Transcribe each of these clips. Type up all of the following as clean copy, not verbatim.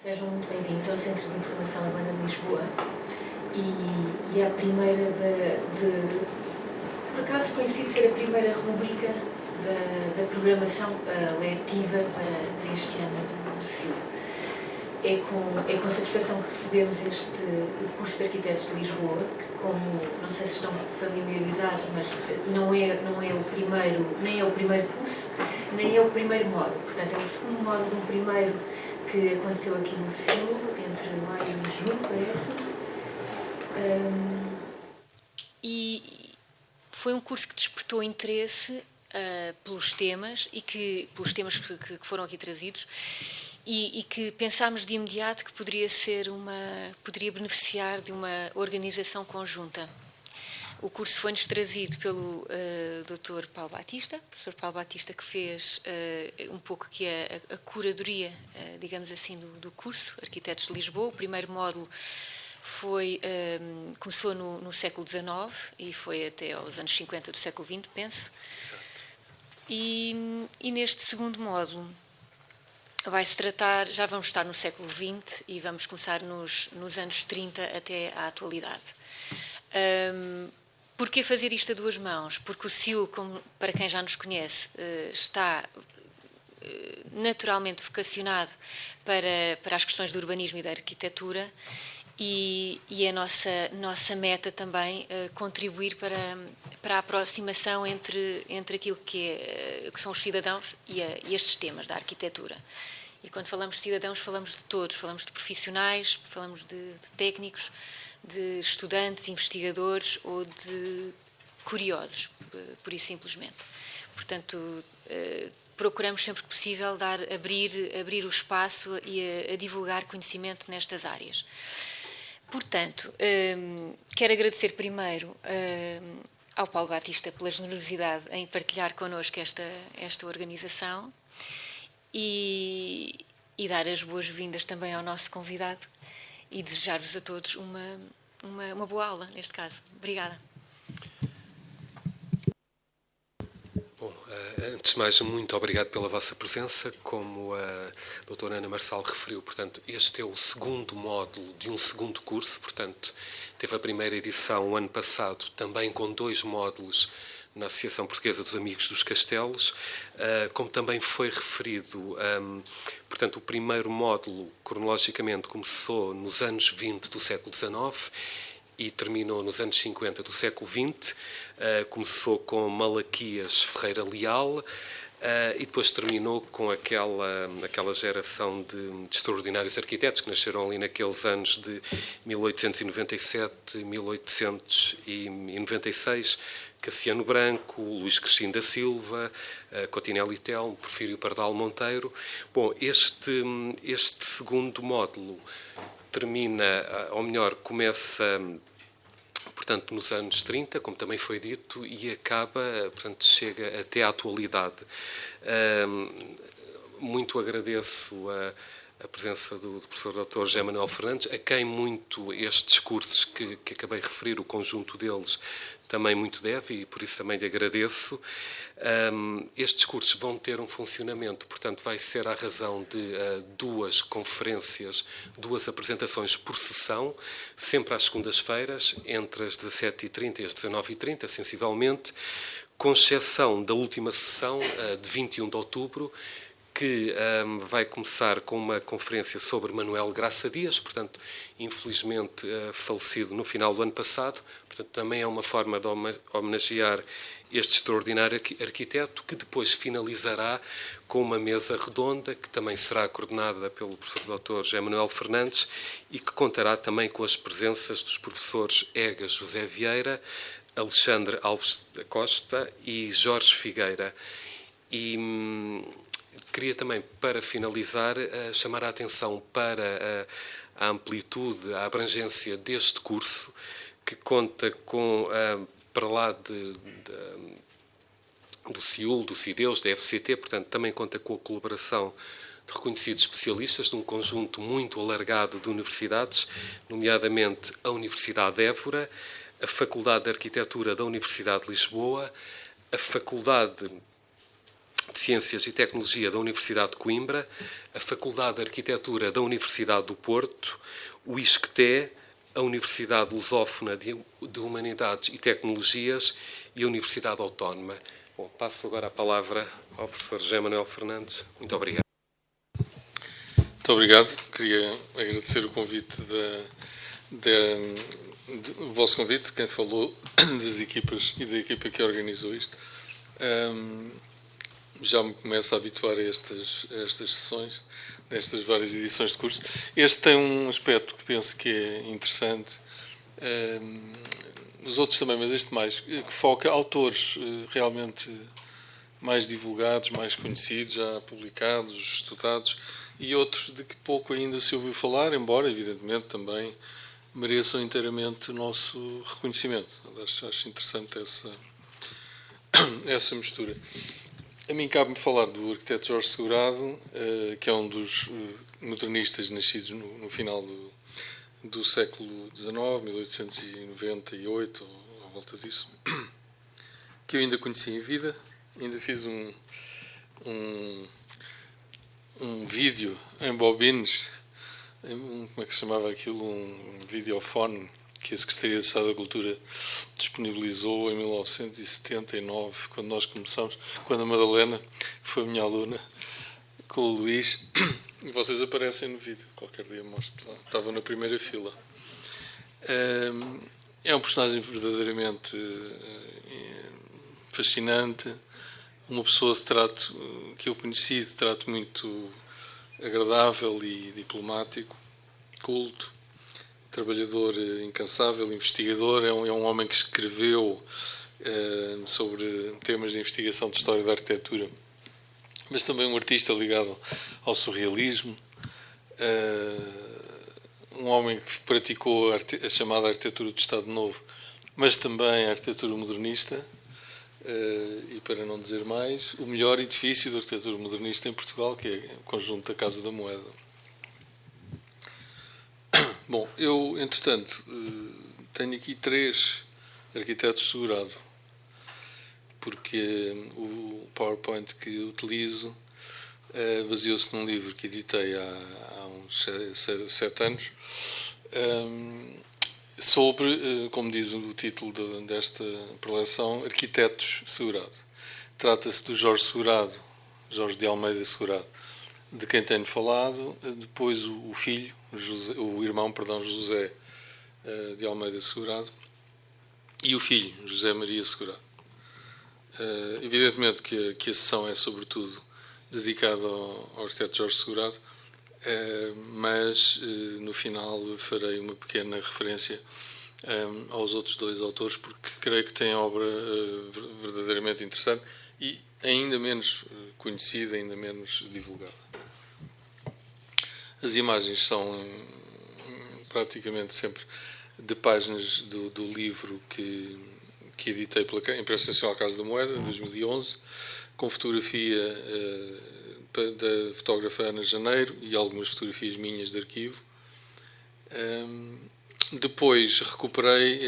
Sejam muito bem-vindos ao Centro de Informação Urbana de Lisboa e é a primeira por acaso coincide ser a primeira rubrica da programação letiva para este ano do CIL. É com satisfação que recebemos o curso de Arquitetos de Lisboa, que, como não sei se estão familiarizados, mas não é o primeiro, nem é o primeiro curso, nem é o primeiro módulo. Portanto, é o segundo módulo do primeiro que aconteceu aqui no CIL, entre maio e junho, parece. E foi um curso que despertou interesse pelos temas pelos temas que foram aqui trazidos e que pensámos de imediato que poderia beneficiar de uma organização conjunta. O curso foi-nos trazido pelo Dr. Paulo Batista, professor Paulo Batista, que fez um pouco aqui a curadoria, digamos assim, do curso Arquitetos de Lisboa. O primeiro módulo começou no século XIX e foi até aos anos 50 do século XX, penso. Exato. E neste segundo módulo vai-se tratar, já vamos estar no século XX e vamos começar nos anos 30 até à atualidade. Porquê fazer isto a duas mãos? Porque o CIL, para quem já nos conhece, está naturalmente vocacionado para as questões do urbanismo e da arquitetura e é nossa meta também contribuir para a aproximação entre aquilo que são os cidadãos e estes temas da arquitetura. E quando falamos de cidadãos, falamos de todos, falamos de profissionais, falamos de técnicos, de estudantes, investigadores ou de curiosos, pura e simplesmente. Portanto, procuramos sempre que possível abrir o espaço e a divulgar conhecimento nestas áreas. Portanto, quero agradecer primeiro ao Paulo Batista pela generosidade em partilhar connosco esta organização e dar as boas-vindas também ao nosso convidado e desejar-vos a todos uma boa aula, neste caso. Obrigada. Bom, antes de mais, muito obrigado pela vossa presença. Como a doutora Ana Marçal referiu, portanto, este é o segundo módulo de um segundo curso, portanto, teve a primeira edição o ano passado, também com 2 módulos na Associação Portuguesa dos Amigos dos Castelos. Como também foi referido, portanto, o primeiro módulo, cronologicamente, começou nos anos 20 do século XIX e terminou nos anos 50 do século XX. Começou com Malaquias Ferreira Leal e depois terminou com aquela geração de extraordinários arquitetos que nasceram ali naqueles anos de 1897, 1896, Cassiano Branco, Luís Crescim da Silva, Cotinelli Telmo, Porfírio Pardal Monteiro. Bom, este segundo módulo termina, ou melhor, começa, portanto, nos anos 30, como também foi dito, e acaba, portanto, chega até à atualidade. Muito agradeço a presença do professor Dr. José Manuel Fernandes, a quem muito estes cursos que acabei de referir, o conjunto deles, também muito deve, e por isso também lhe agradeço. Estes cursos vão ter um funcionamento, portanto, vai ser à razão de 2 conferências, 2 apresentações por sessão, sempre às segundas-feiras, entre as 17h30 e as 19h30, sensivelmente, com exceção da última sessão, de 21 de outubro, que vai começar com uma conferência sobre Manuel Graça Dias, portanto, infelizmente falecido no final do ano passado. Portanto, também é uma forma de homenagear este extraordinário arquiteto, que depois finalizará com uma mesa redonda, que também será coordenada pelo professor Dr. José Manuel Fernandes e que contará também com as presenças dos professores Ega José Vieira, Alexandre Alves da Costa e Jorge Figueira. E queria também, para finalizar, chamar a atenção para a amplitude, a abrangência deste curso, que conta com, para lá do CIUL, do CIDEUS, da FCT, portanto, também conta com a colaboração de reconhecidos especialistas de um conjunto muito alargado de universidades, nomeadamente a Universidade de Évora, a Faculdade de Arquitetura da Universidade de Lisboa, a Faculdade de Ciências e Tecnologia da Universidade de Coimbra, a Faculdade de Arquitetura da Universidade do Porto, o ISCTE, a Universidade Lusófona de Humanidades e Tecnologias e a Universidade Autónoma. Bom, passo agora a palavra ao professor José Manuel Fernandes. Muito obrigado. Muito obrigado. Queria agradecer o convite o vosso convite, de quem falou, das equipas e da equipa que organizou isto. Já me começo a habituar a estas sessões, nestas várias edições de curso. Este tem um aspecto que penso que é interessante, os outros também, mas este mais, que foca autores realmente mais divulgados, mais conhecidos, já publicados, estudados, e outros de que pouco ainda se ouviu falar, embora, evidentemente, também mereçam inteiramente o nosso reconhecimento. Acho interessante essa mistura. A mim cabe-me falar do arquiteto Jorge Segurado, que é um dos modernistas nascidos no final do século XIX, 1898, ou à volta disso, que eu ainda conheci em vida. Ainda fiz um vídeo em bobines, como é que se chamava aquilo? Um videofone que a Secretaria de Estado da Cultura disponibilizou em 1979, quando nós começamos, quando a Madalena foi a minha aluna, com o Luís, e vocês aparecem no vídeo, qualquer dia mostro lá. Estava na primeira fila. É um personagem verdadeiramente fascinante, uma pessoa de trato que eu conheci, de trato muito agradável e diplomático, culto, trabalhador incansável, investigador. É um homem que escreveu sobre temas de investigação de história da arquitetura, mas também um artista ligado ao surrealismo, um homem que praticou a chamada arquitetura do Estado Novo, mas também a arquitetura modernista, e, para não dizer mais, o melhor edifício da arquitetura modernista em Portugal, que é o conjunto da Casa da Moeda. Bom, eu, entretanto, tenho aqui 3 arquitetos de Segurado, porque o PowerPoint que utilizo baseou-se num livro que editei há uns 7 anos, sobre, como diz o título desta preleção, Arquitetos Segurado. Trata-se do Jorge Segurado, Jorge de Almeida Segurado, de quem tenho falado, depois o filho, o irmão, José de Almeida Segurado, e o filho, José Maria Segurado. Evidentemente que a sessão é sobretudo dedicada ao arquiteto Jorge Segurado, mas no final farei uma pequena referência aos outros 2 autores, porque creio que têm obra verdadeiramente interessante e ainda menos conhecida, ainda menos divulgada. As imagens são praticamente sempre de páginas do livro que editei pela Imprensa Nacional Casa da Moeda, em 2011, com fotografia da fotógrafa Ana Janeiro e algumas fotografias minhas de arquivo. Depois recuperei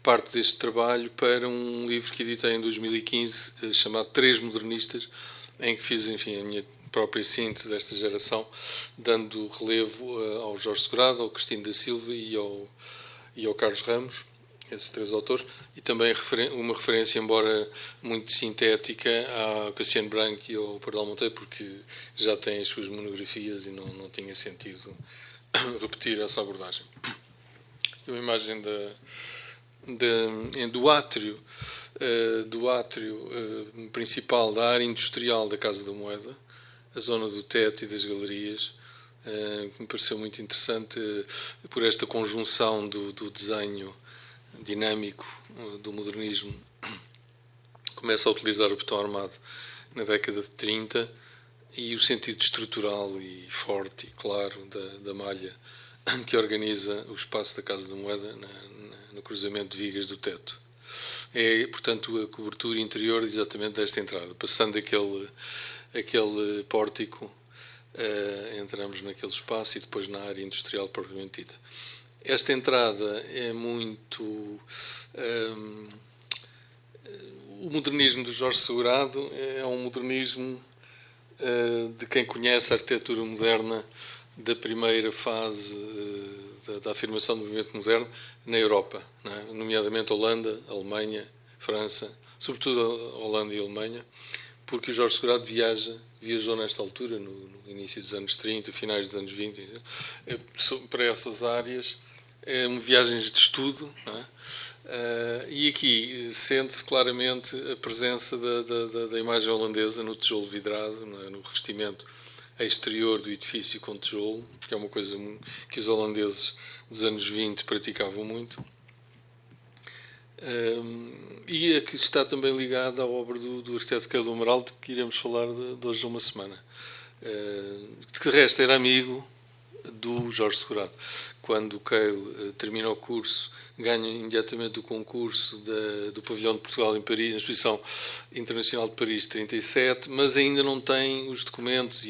parte deste trabalho para um livro que editei em 2015, chamado 3 Modernistas, em que fiz, enfim, a minha própria síntese desta geração, dando relevo ao Jorge Segurado, ao Cristino da Silva e ao Carlos Ramos, esses 3 autores, e também uma referência, embora muito sintética, ao Cassiano Branco e ao Pardal Monteiro, porque já têm as suas monografias e não tinha sentido repetir essa abordagem. Uma imagem do átrio principal da área industrial da Casa da Moeda, a zona do teto e das galerias, que me pareceu muito interessante por esta conjunção do desenho dinâmico do modernismo. Começa a utilizar o betão armado na década de 30 e o sentido estrutural e forte e claro da malha que organiza o espaço da Casa da Moeda no cruzamento de vigas do teto. É, portanto, a cobertura interior exatamente desta entrada. Passando aquele pórtico, entramos naquele espaço e depois na área industrial propriamente dita. Esta entrada é muito... o modernismo do Jorge Segurado é um modernismo de quem conhece a arquitetura moderna da primeira fase da afirmação do movimento moderno na Europa, não é? Nomeadamente Holanda, Alemanha, França, sobretudo a Holanda e a Alemanha, porque o Jorge Segurado viajou nesta altura, no início dos anos 30, finais dos anos 20, para essas áreas, viagens de estudo, não é? E aqui sente-se claramente a presença da imagem holandesa no tijolo vidrado, no revestimento exterior do edifício com tijolo, que é uma coisa que os holandeses dos anos 20 praticavam muito. E a que está também ligada à obra do arquiteto Keil Amaral, de que iremos falar de hoje a uma semana, que de resto era amigo do Jorge Segurado. Quando o Keil termina o curso, ganha imediatamente o concurso do Pavilhão de Portugal em Paris, na Exposição Internacional de Paris 37, mas ainda não tem os documentos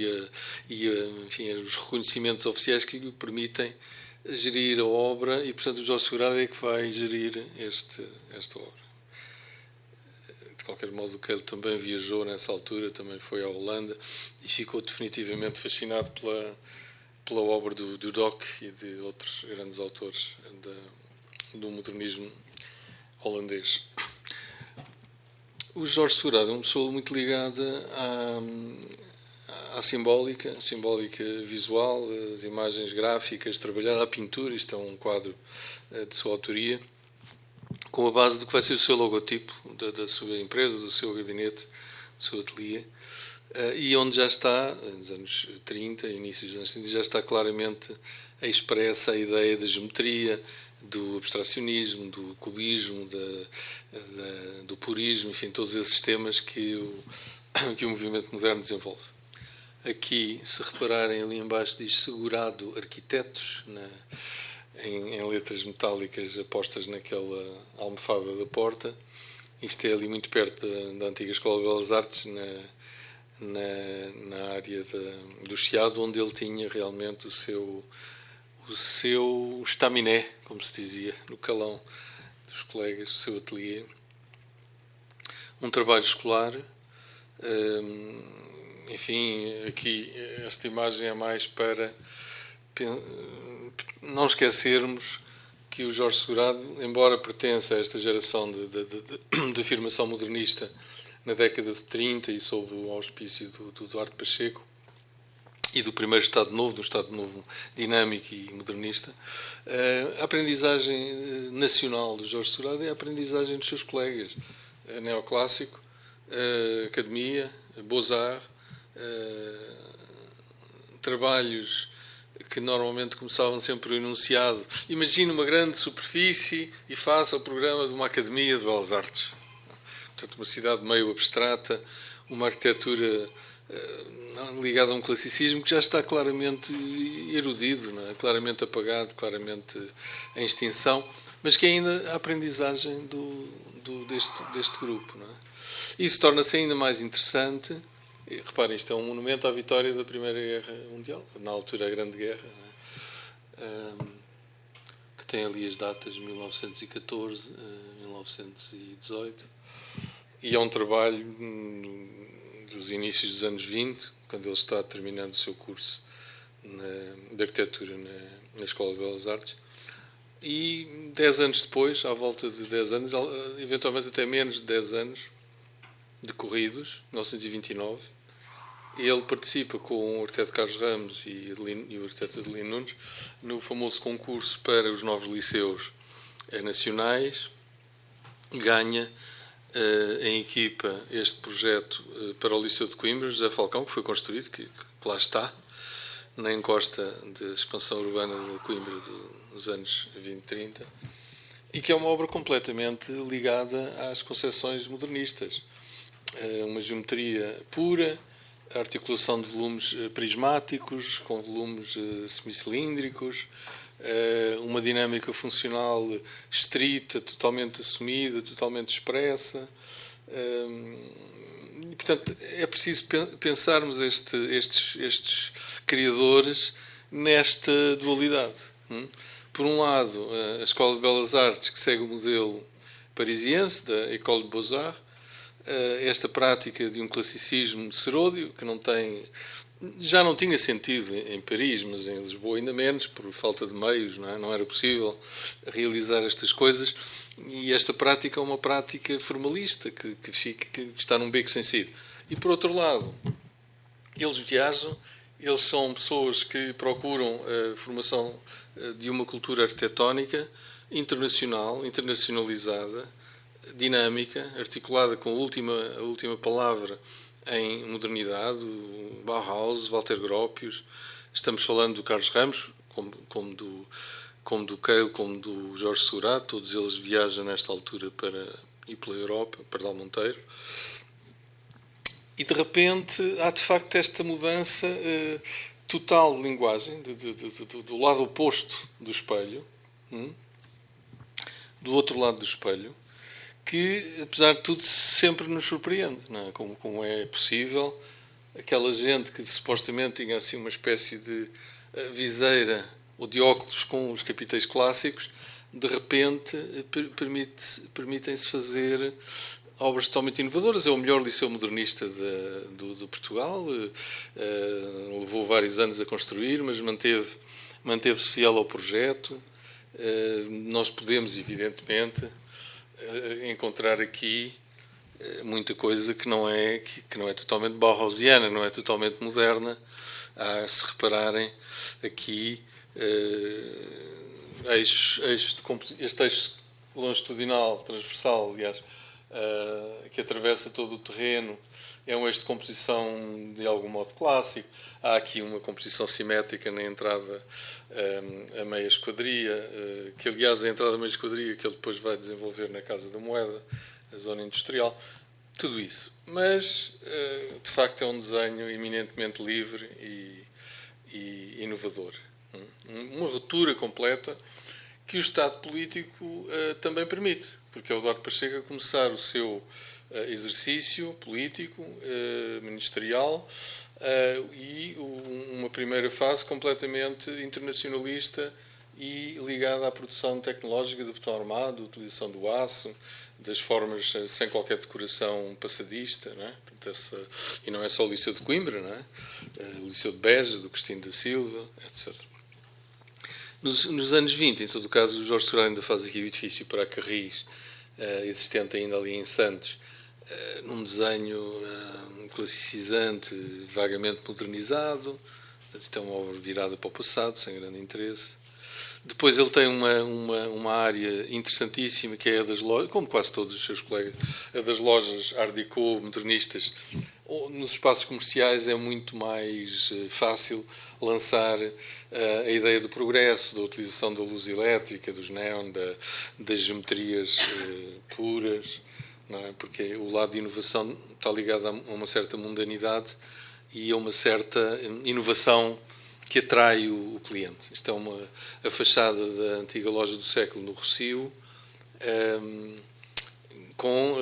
enfim, os reconhecimentos oficiais que lhe permitem gerir a obra, e portanto o Jorge Segurado é que vai gerir esta obra. De qualquer modo, o Keil também viajou nessa altura, também foi à Holanda e ficou definitivamente fascinado pela obra do Dudok e de outros grandes autores do modernismo holandês. O Jorge Segurado é uma pessoa muito ligada à simbólica visual, às imagens gráficas, trabalhar à pintura. Isto é um quadro de sua autoria, com a base do que vai ser o seu logotipo, da sua empresa, do seu gabinete, do seu ateliê, e onde já está, nos anos 30, inícios dos anos 30, já está claramente expressa a ideia da geometria, do abstracionismo, do cubismo, do purismo, enfim, todos esses temas que o movimento moderno desenvolve. Aqui, se repararem, ali embaixo diz Segurado Arquitetos, em letras metálicas apostas naquela almofada da porta. Isto é ali muito perto da antiga Escola de Belas Artes, na área do Chiado, onde ele tinha realmente o seu estaminé, como se dizia, no calão dos colegas, o seu ateliê. Um trabalho escolar. Enfim, aqui esta imagem é mais para não esquecermos que o Jorge Segurado, embora pertença a esta geração de afirmação modernista na década de 30 e sob o auspício do Duarte Pacheco e do primeiro Estado Novo, do Estado Novo dinâmico e modernista, a aprendizagem nacional do Jorge Segurado é a aprendizagem dos seus colegas. Neoclássico, academia, Beaux-Arts, trabalhos que normalmente começavam sempre por enunciado: imagine uma grande superfície e faça o programa de uma academia de belas artes. Portanto, uma cidade meio abstrata, uma arquitetura ligada a um classicismo que já está claramente erudido, não é? Claramente apagado, claramente em extinção, mas que é ainda a aprendizagem deste grupo, não é? Isso torna-se ainda mais interessante. Reparem, isto é um monumento à vitória da Primeira Guerra Mundial, na altura a Grande Guerra, que tem ali as datas de 1914, 1918, e é um trabalho dos inícios dos anos 20, quando ele está terminando o seu curso de arquitetura na Escola de Belas Artes, e 10 anos depois, à volta de 10 anos, eventualmente até menos de 10 anos decorridos, 1929, ele participa com o arquiteto Carlos Ramos e o arquiteto Adelino Nunes no famoso concurso para os novos liceus nacionais. Ganha em equipa este projeto para o Liceu de Coimbra, José Falcão, que foi construído, que lá está, na encosta de expansão urbana de Coimbra dos anos 20-30, e que é uma obra completamente ligada às concepções modernistas. Uma geometria pura, a articulação de volumes prismáticos com volumes semicilíndricos, uma dinâmica funcional estrita, totalmente assumida, totalmente expressa. E, portanto, é preciso pensarmos estes criadores nesta dualidade. Por um lado, a Escola de Belas Artes, que segue o modelo parisiense da École de Beaux-Arts, esta prática de um classicismo seródio que já não tinha sentido em Paris, mas em Lisboa ainda menos, por falta de meios, não era possível realizar estas coisas, e esta prática é uma prática formalista que está num beco sem saída. E por outro lado, eles viajam, eles são pessoas que procuram a formação de uma cultura arquitetónica internacional, internacionalizada, dinâmica, articulada com a última palavra em modernidade, o Bauhaus, Walter Gropius. Estamos falando do Carlos Ramos, como do Keil, como do Jorge Seurat. Todos eles viajam nesta altura para ir pela Europa, para Pardal Monteiro. E de repente há de facto esta mudança total de linguagem, do lado oposto do espelho, do outro lado do espelho, que, apesar de tudo, sempre nos surpreende, não é? Como é possível aquela gente que supostamente tinha assim uma espécie de viseira ou de óculos com os capitéis clássicos, de repente permitem-se fazer obras totalmente inovadoras. É o melhor liceu modernista de Portugal, levou vários anos a construir, mas manteve-se fiel ao projeto. Nós podemos, evidentemente, encontrar aqui muita coisa que não é totalmente bauhausiana, não é totalmente moderna. Se repararem aqui este eixo longitudinal, transversal, aliás, que atravessa todo o terreno, é um eixo de composição de algum modo clássico. Há aqui uma composição simétrica na entrada a meia esquadria, que aliás a entrada a meia esquadria que ele depois vai desenvolver na Casa da Moeda, a zona industrial, tudo isso. Mas, de facto, é um desenho eminentemente livre e inovador. Uma ruptura completa que o Estado político também permite, porque é o Duarte Pacheco a começar o seu exercício político, ministerial, e uma primeira fase completamente internacionalista e ligada à produção tecnológica do betão armado, a utilização do aço, das formas sem qualquer decoração passadista, não é? E não é só o Liceu de Coimbra, não é? O Liceu de Beja, do Cristino da Silva, etc. Nos anos 20, em todo o caso, o Jorge Seurat ainda faz aqui o edifício para a Carris, existente ainda ali em Santos, num desenho classicizante, vagamente modernizado. Isto é uma obra virada para o passado, sem grande interesse. Depois ele tem uma área interessantíssima, que é a das lojas, como quase todos os seus colegas, a das lojas Art Deco modernistas. Nos espaços comerciais é muito mais fácil lançar a ideia do progresso, da utilização da luz elétrica, dos neon, das geometrias puras, não é? Porque o lado de inovação está ligado a uma certa mundanidade e a uma certa inovação que atrai o cliente. Isto é a fachada da antiga loja do século no Rossio, com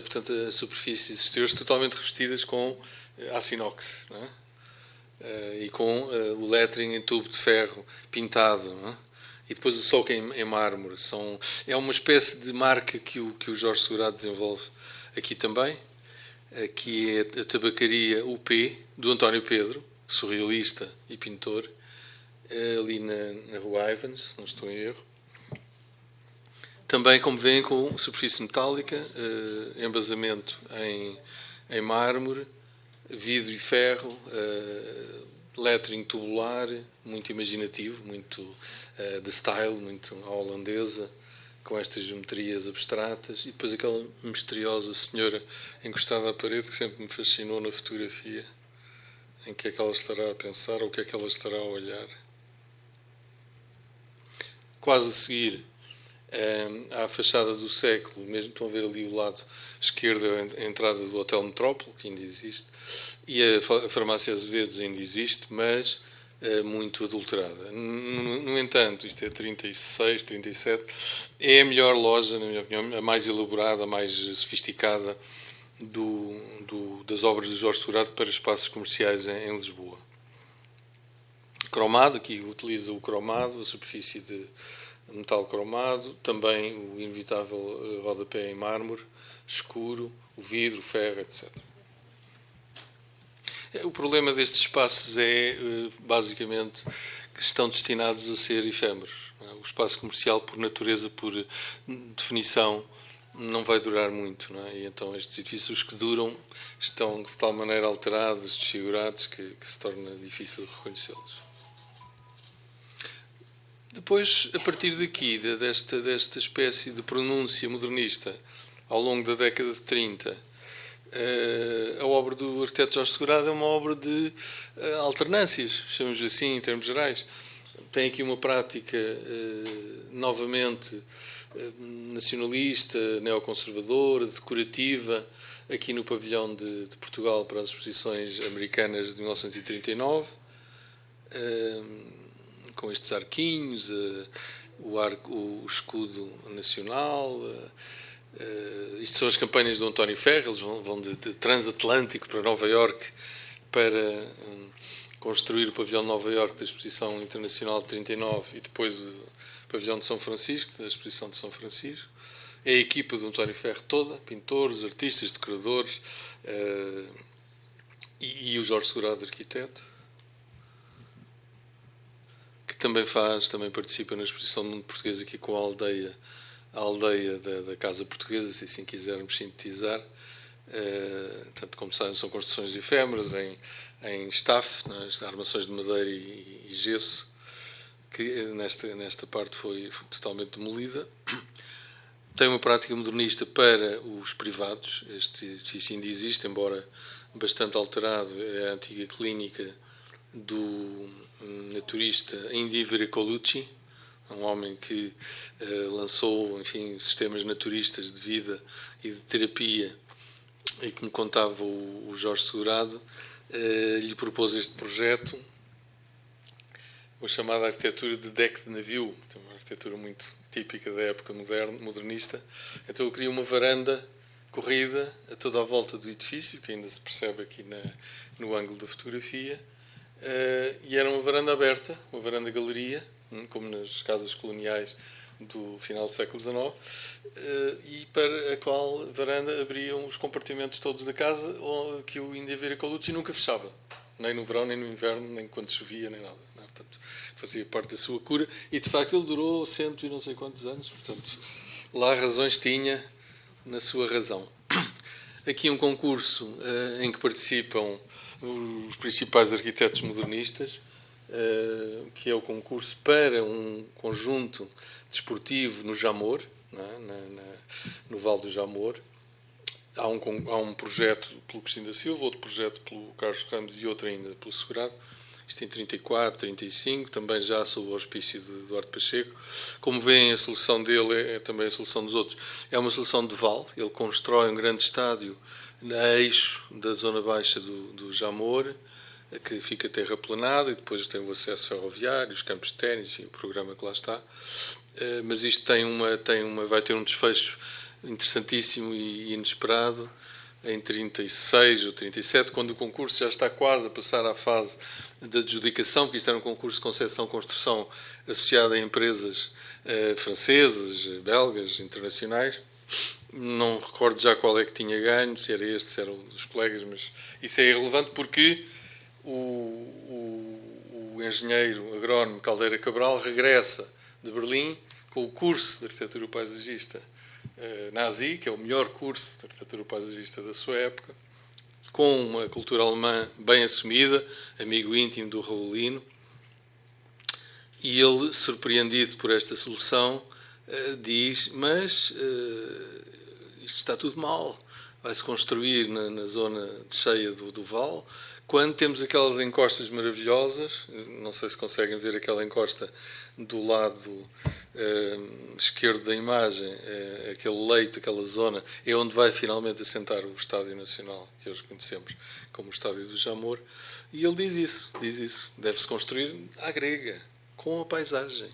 portanto, as superfícies exteriores totalmente revestidas com aço inox, não é? E com o lettering em tubo de ferro pintado, não é? E depois o soco em mármore. É uma espécie de marca que o Jorge Seurat desenvolve aqui também, que é a tabacaria UP, do António Pedro, surrealista e pintor, ali na Rua Ivens, se não estou em erro. Também, como veem, com superfície metálica, embasamento em mármore, vidro e ferro, lettering tubular, muito imaginativo, muito de style, muito à holandesa, com estas geometrias abstratas, e depois aquela misteriosa senhora encostada à parede que sempre me fascinou na fotografia, em que é que ela estará a pensar ou o que é que ela estará a olhar. Quase a seguir, à fachada do século, mesmo estão a ver ali o lado esquerdo, a entrada do Hotel Metrópole, que ainda existe, e a Farmácia Azevedos ainda existe, mas muito adulterada. No entanto, isto é 36, 37, é a melhor loja, na minha opinião, a mais elaborada, a mais sofisticada das obras de Jorge Seurat para espaços comerciais em Lisboa. Cromado, aqui utiliza o cromado, a superfície metal cromado, também o inevitável rodapé em mármore, escuro, o vidro, o ferro, etc. O problema destes espaços é, basicamente, que estão destinados a ser efêmeros. O espaço comercial, por natureza, por definição, não vai durar muito, não é? E então estes edifícios que duram estão de tal maneira alterados, desfigurados, que se torna difícil reconhecê-los. Depois, a partir daqui, desta espécie de pronúncia modernista, ao longo da década de 30, a obra do arquiteto Jorge Segurado é uma obra de alternâncias, chamamos assim, em termos gerais. Tem aqui uma prática, novamente, nacionalista, neoconservadora, decorativa, aqui no pavilhão de Portugal para as exposições americanas de 1939, com estes arquinhos, o escudo nacional. Isto são as campanhas do António Ferro. Eles vão de transatlântico para Nova Iorque para construir o pavilhão de Nova Iorque da Exposição Internacional de 39 e depois o pavilhão de São Francisco, da Exposição de São Francisco. É a equipa do António Ferro toda, pintores, artistas, decoradores, e o Jorge Segurado, arquiteto, que também participa na Exposição do Mundo Português aqui com a aldeia da Casa Portuguesa, se assim quisermos sintetizar. Tanto como sabem, são construções efêmeras em staff, nas armações de madeira e gesso, que nesta parte foi totalmente demolida. Tem uma prática modernista para os privados. Este edifício ainda existe, embora bastante alterado. É a antiga clínica do naturista Indivere Colucci, um homem que lançou, enfim, sistemas naturistas de vida e de terapia, e que me contava o Jorge Segurado, lhe propôs este projeto, uma chamada arquitetura de deck de navio, uma arquitetura muito típica da época modernista. Então eu queria uma varanda corrida a toda a volta do edifício, que ainda se percebe aqui no ângulo da fotografia, e era uma varanda aberta, uma varanda-galeria, como nas casas coloniais do final do século XIX, e para a qual varanda abriam os compartimentos todos da casa, que o Indivere Colucci nunca fechava, nem no verão, nem no inverno, nem quando chovia, nem nada. Não, portanto, fazia parte da sua cura, e de facto ele durou 100 e não sei quantos anos, portanto, lá razões tinha na sua razão. Aqui um concurso em que participam os principais arquitetos modernistas, que é o concurso para um conjunto desportivo no Jamor, no Vale do Jamor. Há um projeto pelo Cristina da Silva, outro projeto pelo Carlos Ramos e outro ainda pelo Segurado. Isto em 34, 35, também já sob o auspício de Eduardo Pacheco. Como veem, a solução dele é também a solução dos outros. É uma solução de vale. Ele constrói um grande estádio a eixo da zona baixa do Jamor, que fica terraplanado, e depois tem o acesso ferroviário, os campos de ténis e o programa que lá está. Mas isto vai ter um desfecho interessantíssimo e inesperado em 36 ou 37, quando o concurso já está quase a passar à fase da adjudicação, que isto era um concurso de concepção-construção associado a empresas francesas, belgas, internacionais. Não recordo já qual é que tinha ganho, se era este, se era um dos colegas, mas isso é irrelevante porque o engenheiro agrónomo Caldeira Cabral regressa de Berlim com o curso de arquitetura paisagista nazi, que é o melhor curso de arquitetura paisagista da sua época, com uma cultura alemã bem assumida, amigo íntimo do Raulino, e ele, surpreendido por esta solução, diz: mas isto está tudo mal, vai-se construir na zona cheia do vale, quando temos aquelas encostas maravilhosas. Não sei se conseguem ver aquela encosta do lado esquerdo da imagem, aquele leito, aquela zona, é onde vai finalmente assentar o Estádio Nacional, que hoje conhecemos como o Estádio do Jamor. E ele diz isso, deve-se construir à grega, com a paisagem,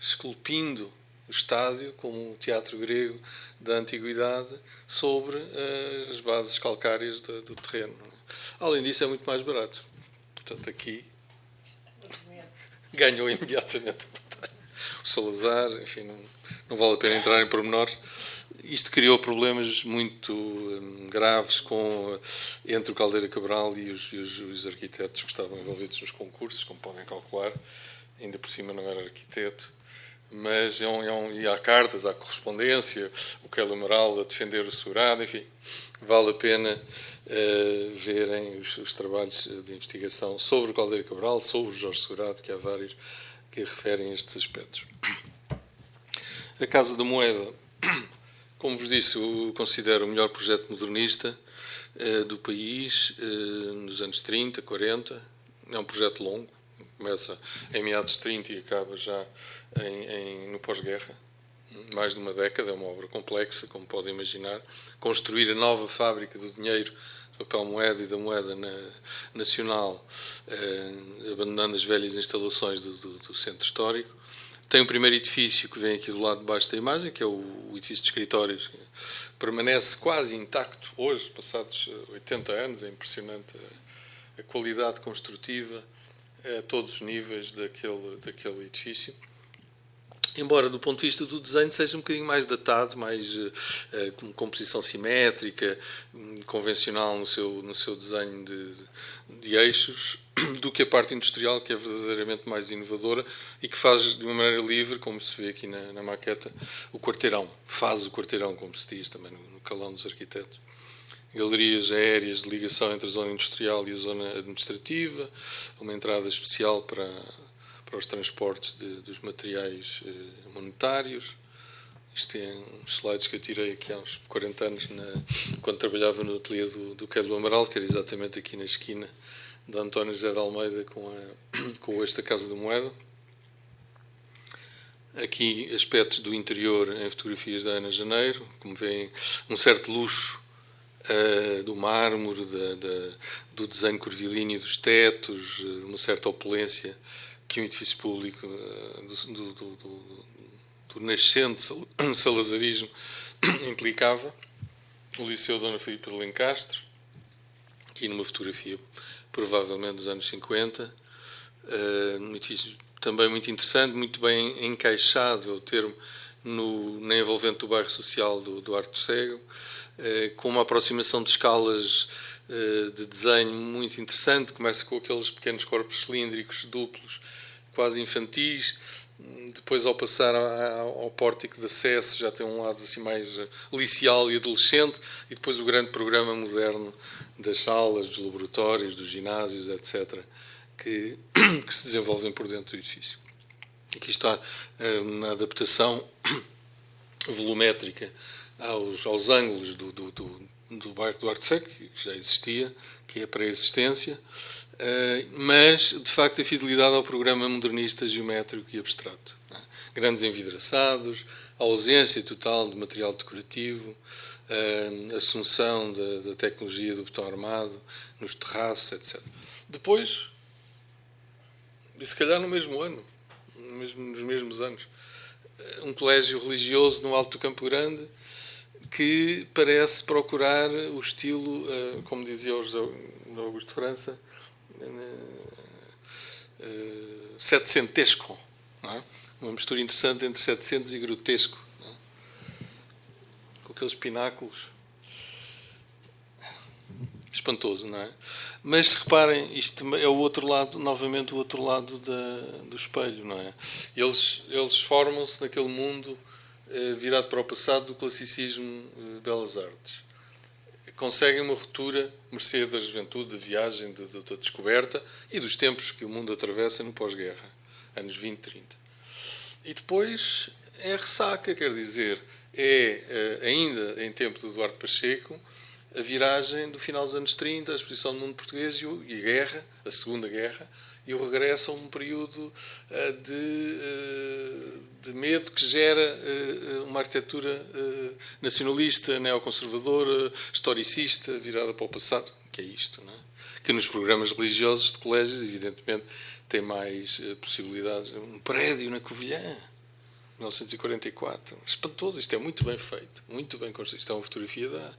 esculpindo o estádio como um teatro grego da antiguidade sobre as bases calcárias do terreno. Além disso, é muito mais barato. Portanto, aqui ganhou imediatamente. O Salazar, enfim, não vale a pena entrar em pormenores. Isto criou problemas muito graves entre o Caldeira Cabral e os arquitetos que estavam envolvidos nos concursos, como podem calcular. Ainda por cima não era arquiteto. Mas e há cartas, há correspondência, o Keilo Amaral a defender o Segurado, enfim, vale a pena verem os trabalhos de investigação sobre o Caldeira Cabral, sobre o Jorge Segurado, que há vários que referem a estes aspectos. A Casa da Moeda, como vos disse, eu considero o melhor projeto modernista do país, nos anos 30, 40. É um projeto longo, começa em meados de 30 e acaba já no pós-guerra. Mais de uma década, é uma obra complexa, como podem imaginar. Construir a nova fábrica do dinheiro, do papel moeda e da moeda nacional, abandonando as velhas instalações do centro histórico. Tem o primeiro edifício que vem aqui do lado de baixo da imagem, que é o edifício de escritórios, que permanece quase intacto hoje, passados 80 anos. É impressionante a qualidade construtiva a todos os níveis daquele edifício. Embora, do ponto de vista do desenho, seja um bocadinho mais datado, mais com composição simétrica, convencional no seu desenho de eixos, do que a parte industrial, que é verdadeiramente mais inovadora e que faz de uma maneira livre, como se vê aqui na maqueta, o quarteirão. Faz o quarteirão, como se diz também no calão dos arquitetos. Galerias aéreas de ligação entre a zona industrial e a zona administrativa, uma entrada especial para os transportes dos materiais monetários. Isto é uns slides que eu tirei aqui há uns 40 anos, quando trabalhava no ateliê do Keilo Amaral, que era exatamente aqui na esquina da António José de Almeida com esta Casa da Moeda. Aqui aspectos do interior em fotografias da Ana Janeiro, como veem, um certo luxo do mármore, do desenho curvilíneo dos tetos, uma certa opulência que um edifício público do nascente salazarismo implicava. O Liceu Dona Filipa de Lencastre, aqui numa fotografia provavelmente dos anos 50, um edifício também muito interessante, muito bem encaixado, é o termo, na envolvente do bairro social do Arco do Cego, com uma aproximação de escalas de desenho muito interessante. Começa com aqueles pequenos corpos cilíndricos duplos, quase infantis. Depois, ao passar ao pórtico de acesso, já tem um lado assim mais liceal e adolescente, e depois o grande programa moderno das salas, dos laboratórios, dos ginásios, etc., que se desenvolvem por dentro do edifício. Aqui está uma adaptação volumétrica aos ângulos do bairro do Arco Cego, que já existia, que é a pré-existência, mas, de facto, a fidelidade ao programa modernista, geométrico e abstrato. Grandes envidraçados, a ausência total de material decorativo, a assunção da tecnologia do botão armado nos terraços, etc. Depois, e se calhar no mesmo ano, nos mesmos anos, um colégio religioso no Alto do Campo Grande que parece procurar o estilo, como dizia o Augusto França, setecentesco, não é? Uma mistura interessante entre setecentos e grotesco, não é? Com aqueles pináculos. Espantoso, não é? Mas reparem, isto é o outro lado, novamente o outro lado do espelho, não é? Eles formam-se naquele mundo virado para o passado do classicismo belas artes. Conseguem uma ruptura, mercê da juventude, da viagem, da descoberta e dos tempos que o mundo atravessa no pós-guerra, anos 20, 30. E depois é a ressaca, quer dizer, ainda em tempo de Eduardo Pacheco, a viragem do final dos anos 30, a exposição do mundo português e a guerra, a Segunda Guerra, e o regresso a um período de medo que gera uma arquitetura nacionalista, neoconservadora, historicista, virada para o passado, que é isto, não é? Que nos programas religiosos de colégios, evidentemente, tem mais possibilidades. Um prédio na Covilhã, 1944. Espantoso, isto é muito bem feito, muito bem construído. Isto é uma fotografia de há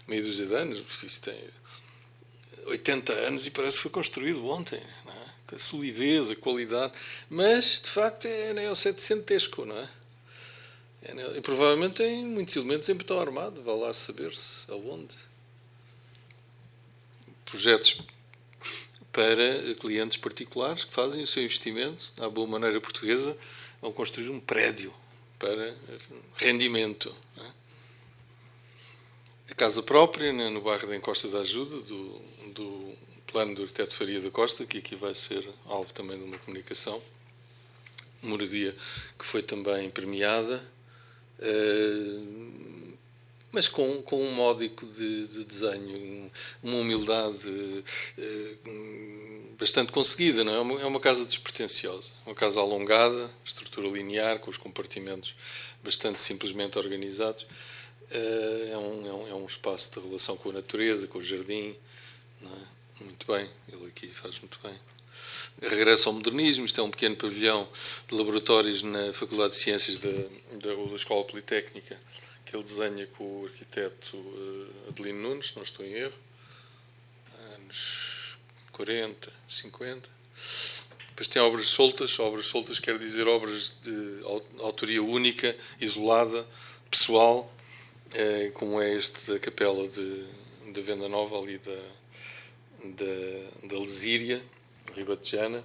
meia dúzia de anos. Isto tem 80 anos e parece que foi construído ontem, não é? a solidez, a qualidade, mas de facto é neosetecentesco, não é? E provavelmente tem muitos elementos em betão armado, vá lá saber-se aonde. Projetos para clientes particulares que fazem o seu investimento, à boa maneira portuguesa, vão construir um prédio para rendimento. Não é? A casa própria, no bairro da Encosta da Ajuda, do plano do arquiteto Faria da Costa, que aqui vai ser alvo também de uma comunicação, moradia que foi também premiada, mas com um módico de desenho, uma humildade bastante conseguida. Não é? É uma casa despretensiosa, uma casa alongada, estrutura linear, com os compartimentos bastante simplesmente organizados. É um espaço de relação com a natureza, com o jardim. Não é? Muito bem, ele aqui faz muito bem. Regresso ao modernismo, isto é um pequeno pavilhão de laboratórios na Faculdade de Ciências da Escola Politécnica, que ele desenha com o arquiteto Adelino Nunes, se não estou em erro, anos 40, 50. Depois tem obras soltas quer dizer obras de autoria única, isolada, pessoal, como é este da Capela da Venda Nova, ali da Lesíria, ribatejana,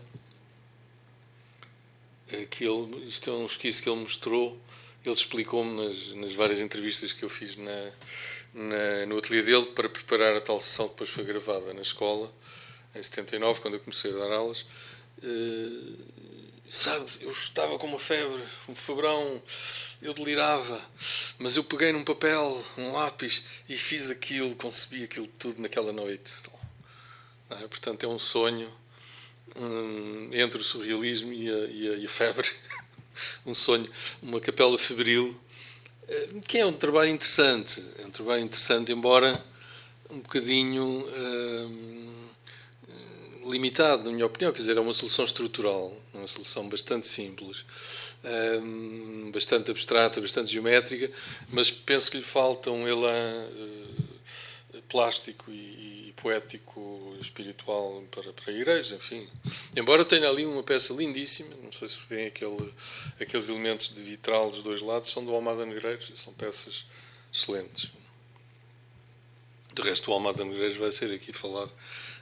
isto é um esquiço que ele mostrou, ele explicou-me nas várias entrevistas que eu fiz no ateliê dele para preparar a tal sessão que depois foi gravada na escola, em 79, quando eu comecei a dar aulas. Sabe, eu estava com uma febre, um febrão, eu delirava, mas eu peguei num papel, um lápis e fiz aquilo, concebi aquilo tudo naquela noite. Portanto, é um sonho entre o surrealismo e a febre, um sonho, uma capela febril, que é um trabalho interessante, embora um bocadinho limitado, na minha opinião. Quer dizer, é uma solução estrutural, uma solução bastante simples, bastante abstrata, bastante geométrica, mas penso que lhe falta um elan plástico e poético, espiritual para a igreja, enfim. Embora tenha ali uma peça lindíssima, não sei se veem aqueles elementos de vitral dos dois lados, são do Almada Negreiros, são peças excelentes. De resto, o Almada Negreiros vai ser aqui falado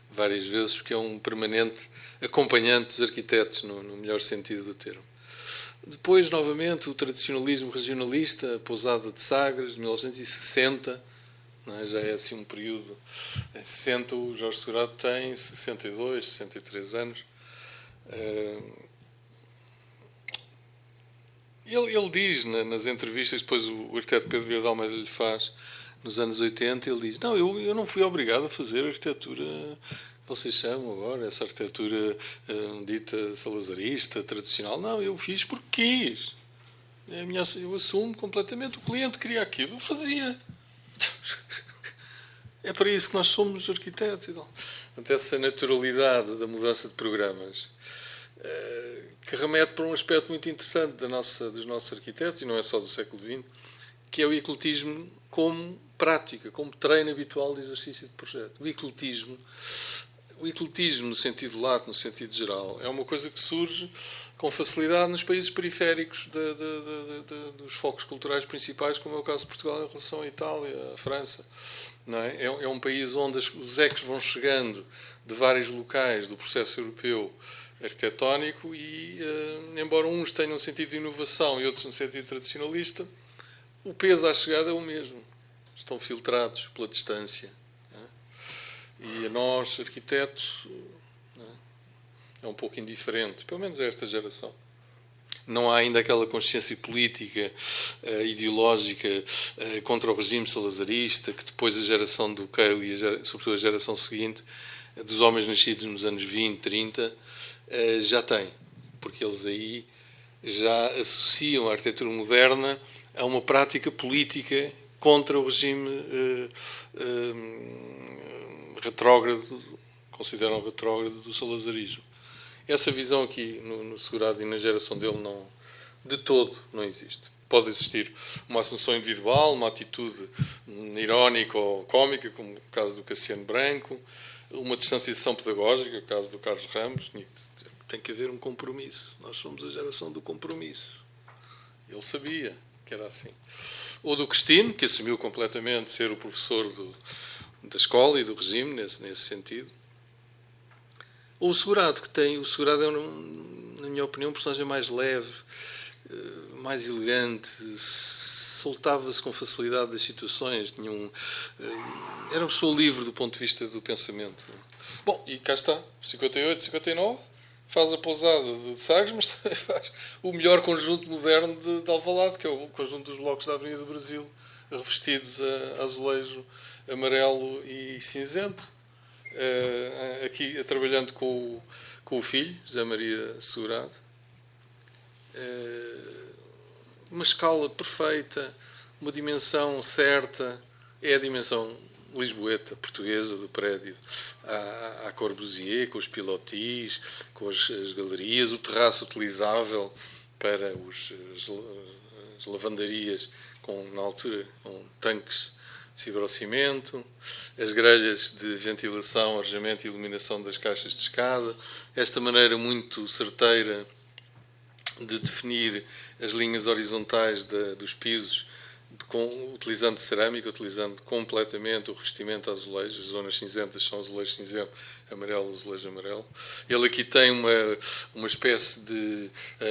várias vezes, porque é um permanente acompanhante dos arquitetos, no melhor sentido do termo. Depois, novamente, o tradicionalismo regionalista, a Pousada de Sagres, de 1960, não é? Já é assim um período. Em 60, o Jorge Segurado tem 62, 63 anos. Ele diz nas entrevistas, depois o arquiteto Pedro Vieira de Almeida lhe faz, nos anos 80, ele diz: não, eu não fui obrigado a fazer a arquitetura que vocês chamam agora, essa arquitetura dita salazarista, tradicional. Não, eu fiz porque quis. Eu assumo completamente. O cliente queria aquilo, eu fazia. É para isso que nós somos arquitetos. Portanto, essa naturalidade da mudança de programas, que remete para um aspecto muito interessante dos nossos arquitetos, e não é só do século XX, que é o ecletismo como prática, como treino habitual de exercício de projeto. O ecletismo, no sentido lato, no sentido geral, é uma coisa que surge com facilidade nos países periféricos dos focos culturais principais, como é o caso de Portugal em relação à Itália, à França. Não é? É um país onde os ecos vão chegando de vários locais do processo europeu arquitetónico e, embora uns tenham um sentido de inovação e outros um sentido tradicionalista, o peso à chegada é o mesmo. Estão filtrados pela distância. Não é? E a nós, arquitetos, não é um pouco indiferente, pelo menos a esta geração. Não há ainda aquela consciência política, ideológica, contra o regime salazarista, que depois a geração do Keil e, sobretudo, a geração seguinte, dos homens nascidos nos anos 20, 30, já tem. Porque eles aí já associam a arquitetura moderna a uma prática política contra o regime retrógrado, consideram retrógrado, do salazarismo. Essa visão aqui no Segurado e na geração dele de todo não existe. Pode existir uma assunção individual, uma atitude irónica ou cómica, como o caso do Cassiano Branco, uma distanciação pedagógica, o caso do Carlos Ramos, tem que haver um compromisso. Nós somos a geração do compromisso. Ele sabia que era assim. Ou do Cristino, que assumiu completamente ser o professor da escola e do regime, nesse sentido. Ou o Segurado, o Segurado é, na minha opinião, um personagem mais leve, mais elegante, soltava-se com facilidade das situações, era uma pessoa livre do ponto de vista do pensamento. Bom, e cá está, 58, 59, faz a pousada de Sagres, mas também faz o melhor conjunto moderno de Alvalade, que é o conjunto dos blocos da Avenida do Brasil, revestidos a azulejo amarelo e cinzento, aqui trabalhando com o filho, José Maria Segurado. Uma escala perfeita, uma dimensão certa, é a dimensão lisboeta, portuguesa do prédio, à Corbusier, com os pilotis, com as galerias, o terraço utilizável para as lavandarias, na altura com tanques de fibrocimento, as grelhas de ventilação, arejamento e iluminação das caixas de escada, esta maneira muito certeira de definir as linhas horizontais dos pisos, utilizando cerâmica, utilizando completamente o revestimento a azulejo. As zonas cinzentas são azulejo cinzento, amarelo, azulejo amarelo. Ele aqui tem uma espécie de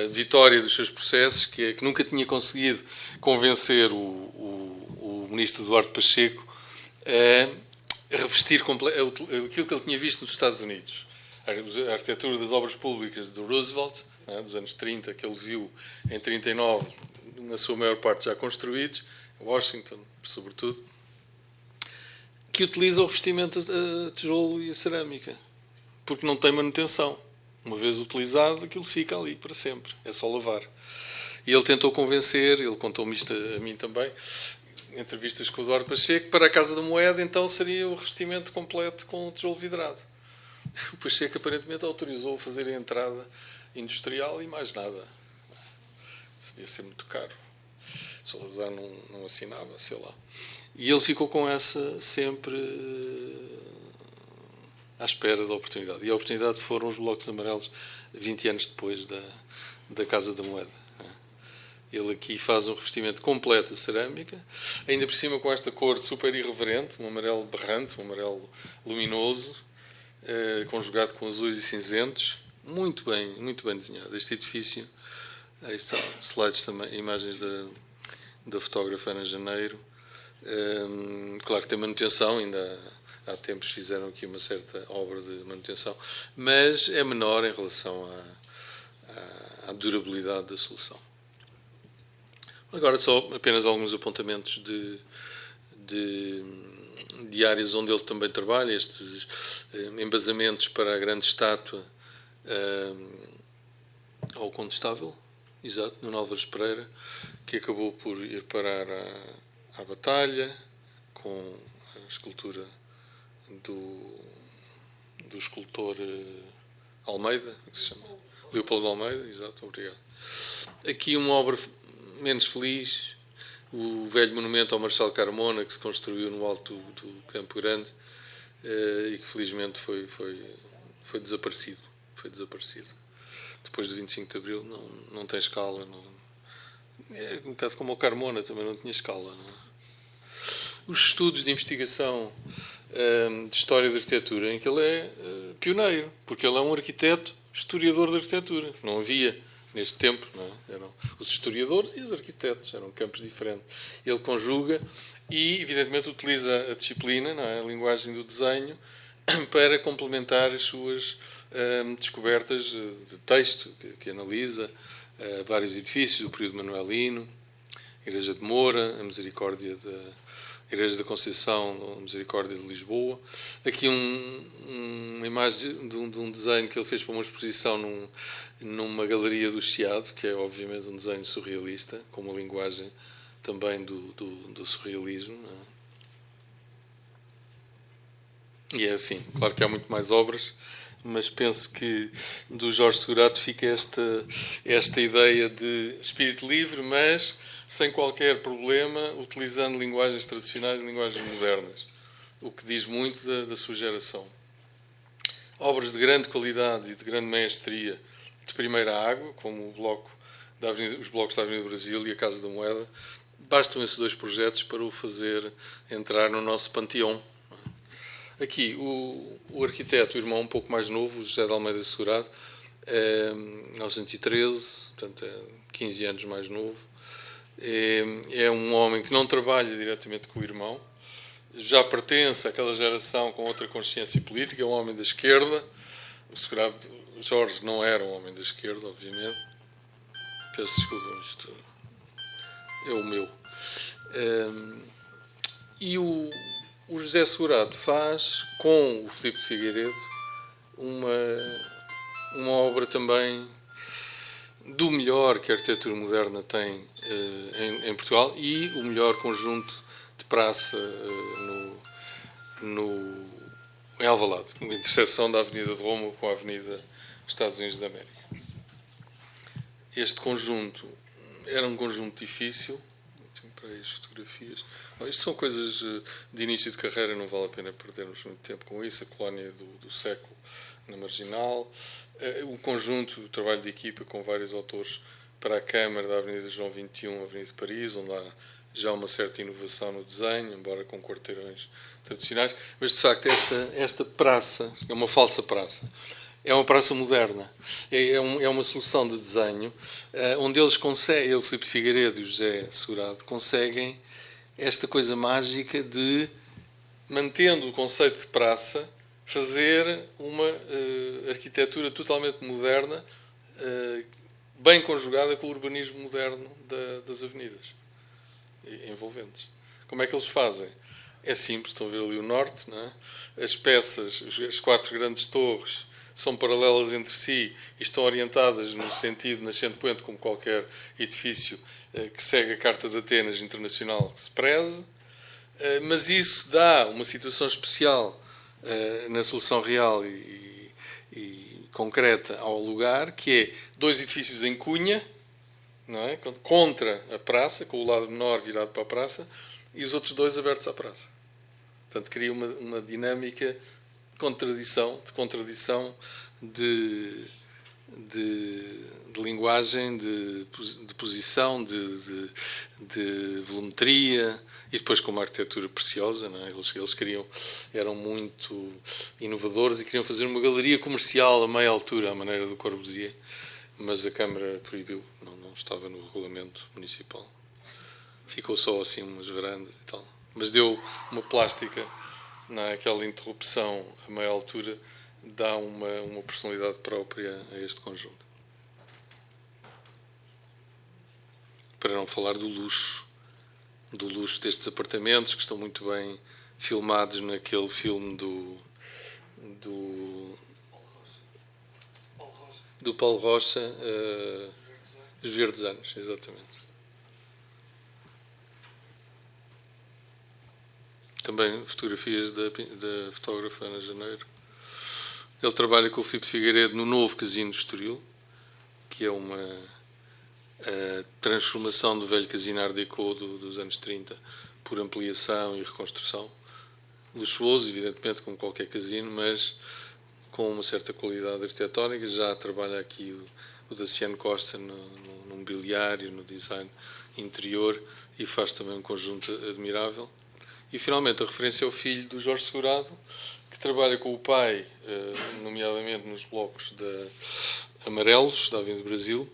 vitória dos seus processos, que é que nunca tinha conseguido convencer o ministro Eduardo Pacheco a revestir aquilo que ele tinha visto nos Estados Unidos. A arquitetura das obras públicas do Roosevelt, dos anos 30, que ele viu em 39, na sua maior parte já construídos, Washington, sobretudo, que utiliza o revestimento a tijolo e a cerâmica, porque não tem manutenção. Uma vez utilizado, aquilo fica ali para sempre, é só lavar. E ele tentou convencer, ele contou-me isto a mim também, em entrevistas com o Eduardo Pacheco, para a Casa da Moeda, então seria o revestimento completo com tijolo vidrado. O Pacheco aparentemente autorizou a fazer a entrada industrial e mais nada. Isso ia ser muito caro. Salazar não assinava, sei lá. E ele ficou com essa sempre à espera da oportunidade. E a oportunidade foram os blocos amarelos 20 anos depois da Casa da Moeda. Ele aqui faz um revestimento completo de cerâmica, ainda por cima com esta cor super irreverente, um amarelo berrante, um amarelo luminoso, conjugado com azuis e cinzentos. Muito bem desenhado. Este edifício, aí está, slides também, imagens da fotógrafa Ana Janeiro. Claro que tem manutenção, ainda há tempos fizeram aqui uma certa obra de manutenção, mas é menor em relação à durabilidade da solução. Agora só apenas alguns apontamentos de áreas onde ele também trabalha, estes embasamentos para a grande estátua ao Condestável, exato, no Álvares Pereira, que acabou por ir parar à batalha com a escultura do escultor Almeida, que se chama Leopoldo Almeida, exato, obrigado. Aqui uma obra menos feliz, o velho monumento ao Marechal Carmona, que se construiu no alto do Campo Grande e que felizmente foi desaparecido. Foi desaparecido. Depois do 25 de Abril não tem escala. É um bocado como o Carmona, também não tinha escala. Não é? Os estudos de investigação de história da arquitetura, em que ele é pioneiro, porque ele é um arquiteto, historiador da arquitetura. Não havia, neste tempo, não é? Eram os historiadores e os arquitetos, eram campos diferentes. Ele conjuga e, evidentemente, utiliza a disciplina, não é? A linguagem do desenho, para complementar as suas descobertas de texto, que analisa vários edifícios do período manuelino, a Igreja de Moura, a Igreja da Conceição, a Misericórdia de Lisboa. Aqui uma imagem de um desenho que ele fez para uma exposição numa galeria do Chiado, que é obviamente um desenho surrealista, com uma linguagem também do surrealismo. Não é? E é assim, claro que há muito mais obras, mas penso que do Jorge Segurato fica esta ideia de espírito livre, mas sem qualquer problema, utilizando linguagens tradicionais e linguagens modernas, o que diz muito da sua geração. obras de grande qualidade e de grande maestria de primeira água, como os blocos da Avenida do Brasil e a Casa da Moeda. Bastam esses dois projetos para o fazer entrar no nosso panteão. Aqui, o arquiteto, o irmão um pouco mais novo, José de Almeida Segurado, é 1913, portanto é 15 anos mais novo. É um homem que não trabalha diretamente com o irmão, já pertence àquela geração com outra consciência política, é um homem da esquerda. O Segurado Jorge não era um homem da esquerda, obviamente. Peço desculpa, isto é o meu. E o José Segurado faz, com o Filipe de Figueiredo, uma obra também do melhor que a arquitetura moderna tem em Portugal e o melhor conjunto de praça em Alvalade, uma interseção da Avenida de Roma com a Avenida Estados Unidos da América. Este conjunto era um conjunto difícil. Tenho para aí as fotografias. Isto são coisas de início de carreira, não vale a pena perdermos muito tempo com isso. A colónia do século na Marginal. O conjunto, o trabalho de equipa com vários autores para a Câmara da Avenida João XXI, Avenida de Paris, onde há já uma certa inovação no desenho, embora com quarteirões tradicionais. Mas, de facto, esta praça é uma falsa praça. É uma praça moderna. É uma solução de desenho onde eles conseguem, o Filipe Figueiredo e o José Segurado, conseguem esta coisa mágica de, mantendo o conceito de praça, fazer uma arquitetura totalmente moderna, bem conjugada com o urbanismo moderno das avenidas envolventes. Como é que eles fazem? É simples, estão a ver ali o norte, não é? As peças, as 4 grandes torres, são paralelas entre si e estão orientadas no sentido nascente-poente, como qualquer edifício que segue a Carta de Atenas Internacional que se preze, mas isso dá uma situação especial na solução real e concreta ao lugar, que é 2 edifícios em cunha, não é? Contra a praça, com o lado menor virado para a praça, e os outros 2 abertos à praça. Portanto, cria uma dinâmica de contradição de linguagem, de posição, de volumetria, e depois com uma arquitetura preciosa, não é? Eles eram muito inovadores e queriam fazer uma galeria comercial a meia altura, à maneira do Corbusier, mas a Câmara proibiu, não estava no regulamento municipal. Ficou só assim umas varandas e tal. Mas deu uma plástica, não é? Aquela interrupção a meia altura dá uma personalidade própria a este conjunto. Para não falar do luxo destes apartamentos, que estão muito bem filmados naquele filme do Paulo Rocha, Os Verdes Anos, exatamente. Também fotografias da fotógrafa Ana Janeiro. Ele trabalha com o Filipe Figueiredo no novo Casino de Estoril, que é uma transformação do velho Casino Art Deco dos anos 30 por ampliação e reconstrução. Luxuoso, evidentemente, como qualquer casino, mas com uma certa qualidade arquitetónica. Já trabalha aqui o Daciano Costa no mobiliário, no design interior, e faz também um conjunto admirável. E, finalmente, a referência ao filho do Jorge Segurado, que trabalha com o pai, nomeadamente nos blocos amarelos da Avenida do Brasil,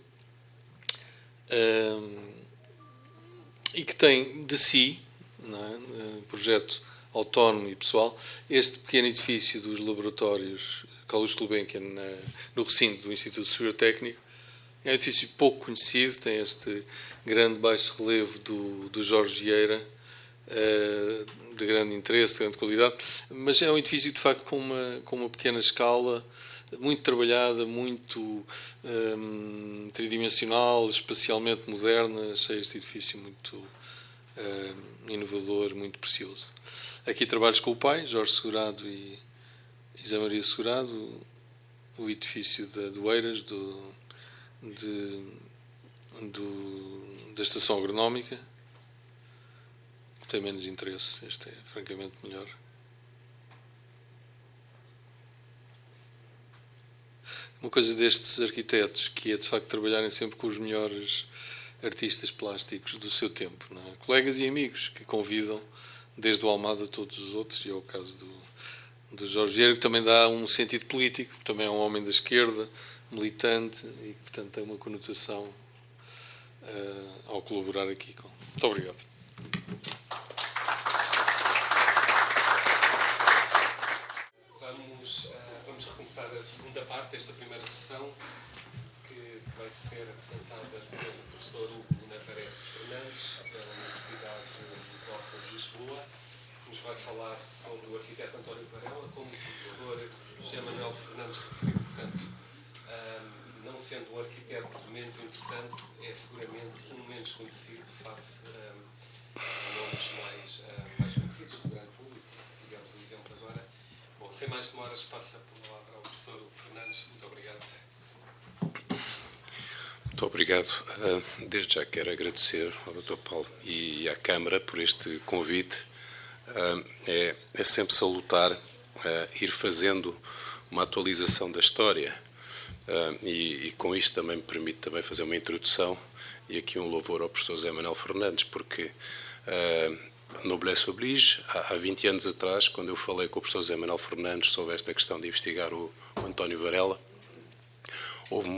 e que tem de si, não é? Projeto autónomo e pessoal, este pequeno edifício dos laboratórios Carlos Gulbenkian no recinto do Instituto Superior Técnico. É um edifício pouco conhecido, tem este grande baixo relevo do Jorge Vieira, de grande interesse, de grande qualidade, mas é um edifício de facto com uma pequena escala, muito trabalhada, muito tridimensional, espacialmente moderna. Achei este edifício muito inovador, muito precioso. Aqui trabalhos com o pai, Jorge Segurado e José Maria Segurado, o edifício do Eiras, da Estação Agronómica. Tem menos interesse, este é francamente melhor. uma coisa destes arquitetos, que é de facto trabalharem sempre com os melhores artistas plásticos do seu tempo, não é? Colegas e amigos que convidam desde o Almada a todos os outros, e é o caso do Jorge Vieira, que também dá um sentido político, também é um homem da esquerda, militante, e portanto tem uma conotação ao colaborar aqui. Muito obrigado. Vamos recomeçar a segunda parte desta primeira sessão, que vai ser apresentada pelo professor Hugo Nazaré Fernandes, da Universidade Lusófona de Lisboa, que nos vai falar sobre o arquiteto António Varela, como o professor José Manuel Fernandes referiu. Portanto, não sendo um arquiteto menos interessante, é seguramente um menos conhecido face a nomes mais conhecidos do grande público. Tivemos um exemplo agora. Bom, sem mais demoras, passa a palavra ao professor Fernandes. Muito obrigado. Muito obrigado. Desde já quero agradecer ao Dr. Paulo e à Câmara por este convite. É sempre salutar ir fazendo uma atualização da história e com isto também me permite também fazer uma introdução e aqui um louvor ao professor José Manuel Fernandes, porque noblesse oblige. Há 20 anos atrás, quando eu falei com o professor José Manuel Fernandes sobre esta questão de investigar o António Varela, houve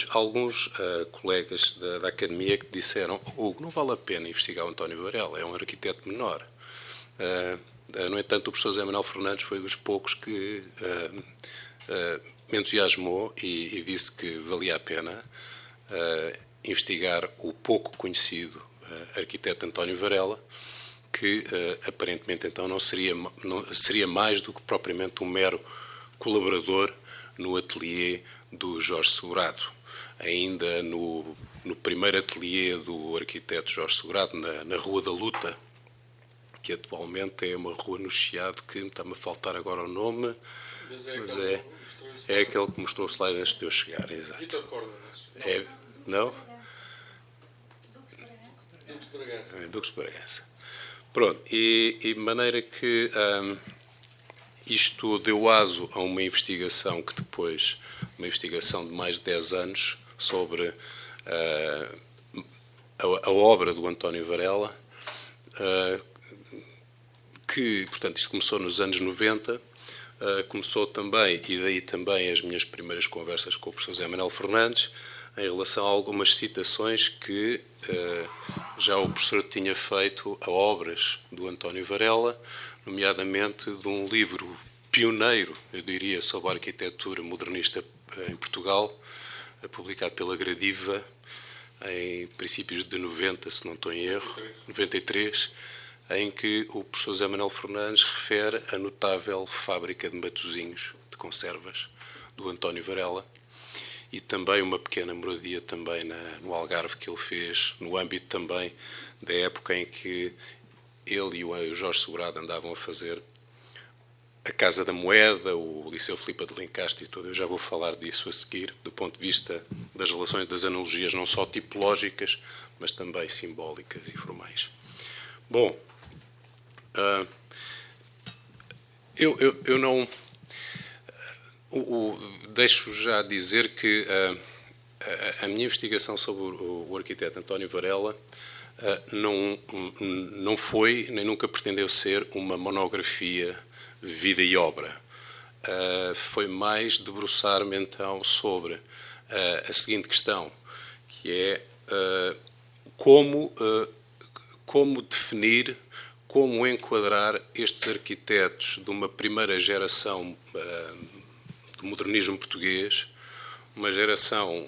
alguns colegas da academia que disseram: Hugo, não vale a pena investigar o António Varela, é um arquiteto menor. No entanto, o professor José Manuel Fernandes foi dos poucos que me entusiasmou e disse que valia a pena investigar o pouco conhecido arquiteto António Varela, que aparentemente então não seria mais do que propriamente um mero colaborador no ateliê do Jorge Segurado. Ainda no primeiro ateliê do arquiteto Jorge Segurado, na Rua da Luta, que atualmente é uma rua no Chiado, que está-me a faltar agora o nome, mas é aquele que mostrou o slide antes de eu chegar. Exato. Vitor Corda, não? Duques de Bragança. Duques de Bragança. Pronto, e de maneira que isto deu aso a uma investigação que depois, uma investigação de mais de 10 anos sobre a obra do António Varela, que, portanto, isto começou nos anos 90, começou também, e daí também as minhas primeiras conversas com o professor José Manuel Fernandes, em relação a algumas citações que já o professor tinha feito a obras do António Varela, nomeadamente de um livro pioneiro, eu diria, sobre a arquitetura modernista em Portugal, publicado pela Gradiva em princípios de 90, se não estou em erro, 93, em que o professor José Manuel Fernandes refere a notável fábrica de matosinhos, de conservas, do António Varela, e também uma pequena moradia também no Algarve que ele fez, no âmbito também da época em que ele e o Jorge Segurado andavam a fazer a Casa da Moeda, o Liceu Filipe de Lencastre e tudo. Eu já vou falar disso a seguir, do ponto de vista das relações, das analogias, não só tipológicas, mas também simbólicas e formais. Bom, eu não... deixo já dizer que a minha investigação sobre o arquiteto António Varela não foi, nem nunca pretendeu ser, uma monografia vida e obra. Foi mais debruçar-me então sobre a seguinte questão, que é como definir, como enquadrar estes arquitetos de uma primeira geração do modernismo português, uma geração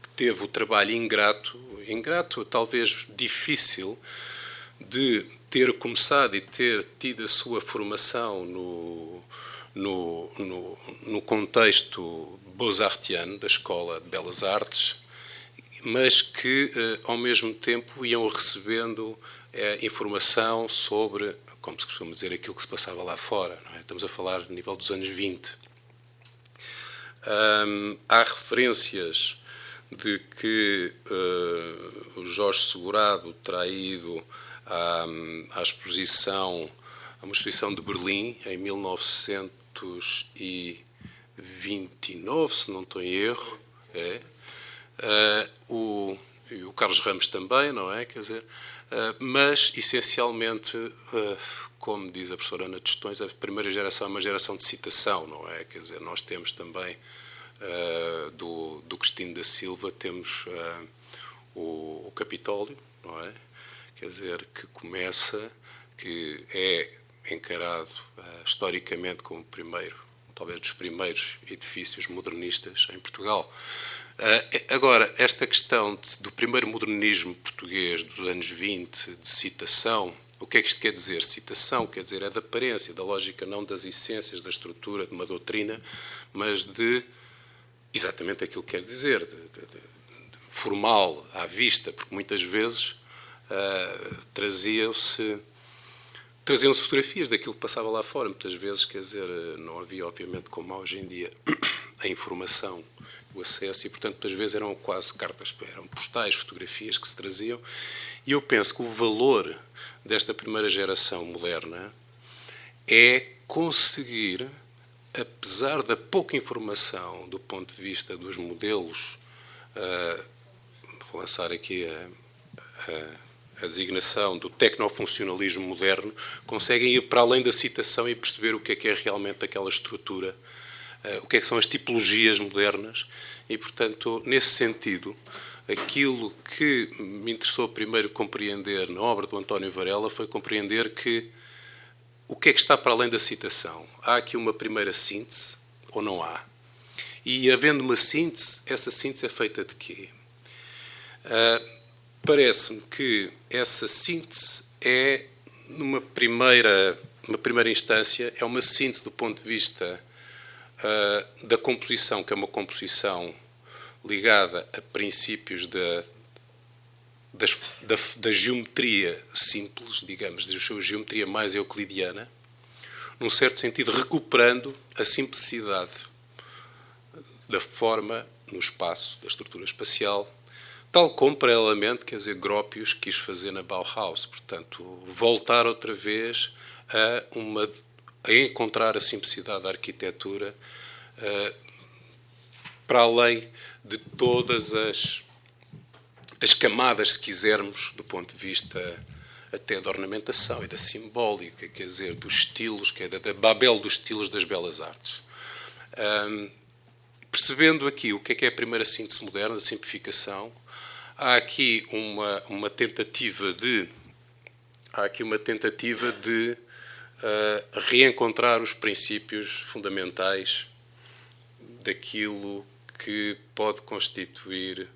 que teve o trabalho ingrato, talvez difícil, de ter começado e ter tido a sua formação no contexto beaux-artiano, da Escola de Belas Artes, mas que, ao mesmo tempo, iam recebendo informação sobre, como se costuma dizer, aquilo que se passava lá fora. Não é? Estamos a falar a nível dos anos 20. Há referências de que o Jorge Segurado terá ido à exposição, a uma exposição de Berlim, em 1920 29, se não estou em erro. O Carlos Ramos também, não é? Quer dizer, mas, essencialmente, como diz a professora Ana Tostões, a primeira geração é uma geração de citação, não é? Quer dizer, nós temos também, do Cristino da Silva, temos o Capitólio, não é? Quer dizer, que começa, que é encarado historicamente como talvez dos primeiros edifícios modernistas em Portugal. Agora, esta questão do primeiro modernismo português dos anos 20, de citação, o que é que isto quer dizer? Citação quer dizer é da aparência, da lógica, não das essências, da estrutura de uma doutrina, mas de exatamente aquilo que quer dizer, de formal, à vista, porque muitas vezes traziam-se fotografias daquilo que passava lá fora. Muitas vezes, quer dizer, não havia, obviamente, como há hoje em dia, a informação, o acesso, e, portanto, muitas vezes eram quase cartas, eram postais, fotografias que se traziam. E eu penso que o valor desta primeira geração moderna é conseguir, apesar da pouca informação do ponto de vista dos modelos, vou lançar aqui a designação do tecnofuncionalismo moderno, conseguem ir para além da citação e perceber o que é realmente aquela estrutura, o que são as tipologias modernas, e, portanto, nesse sentido, aquilo que me interessou primeiro compreender na obra do António Varela foi compreender que o que é que está para além da citação. Há aqui uma primeira síntese ou não há? E, havendo uma síntese, essa síntese é feita de quê? Parece-me que essa síntese é, numa primeira instância, é uma síntese do ponto de vista da composição, que é uma composição ligada a princípios da geometria simples, digamos, da sua geometria mais euclidiana, num certo sentido recuperando a simplicidade da forma no espaço, da estrutura espacial, tal como, paralelamente, quer dizer, Gropius quis fazer na Bauhaus. Portanto, voltar outra vez a encontrar a simplicidade da arquitetura para além de todas as camadas, se quisermos, do ponto de vista até da ornamentação e da simbólica, quer dizer, dos estilos, que é da Babel dos estilos das belas artes. Percebendo aqui o que é a primeira síntese moderna, a simplificação, há aqui uma tentativa de reencontrar os princípios fundamentais daquilo que pode constituir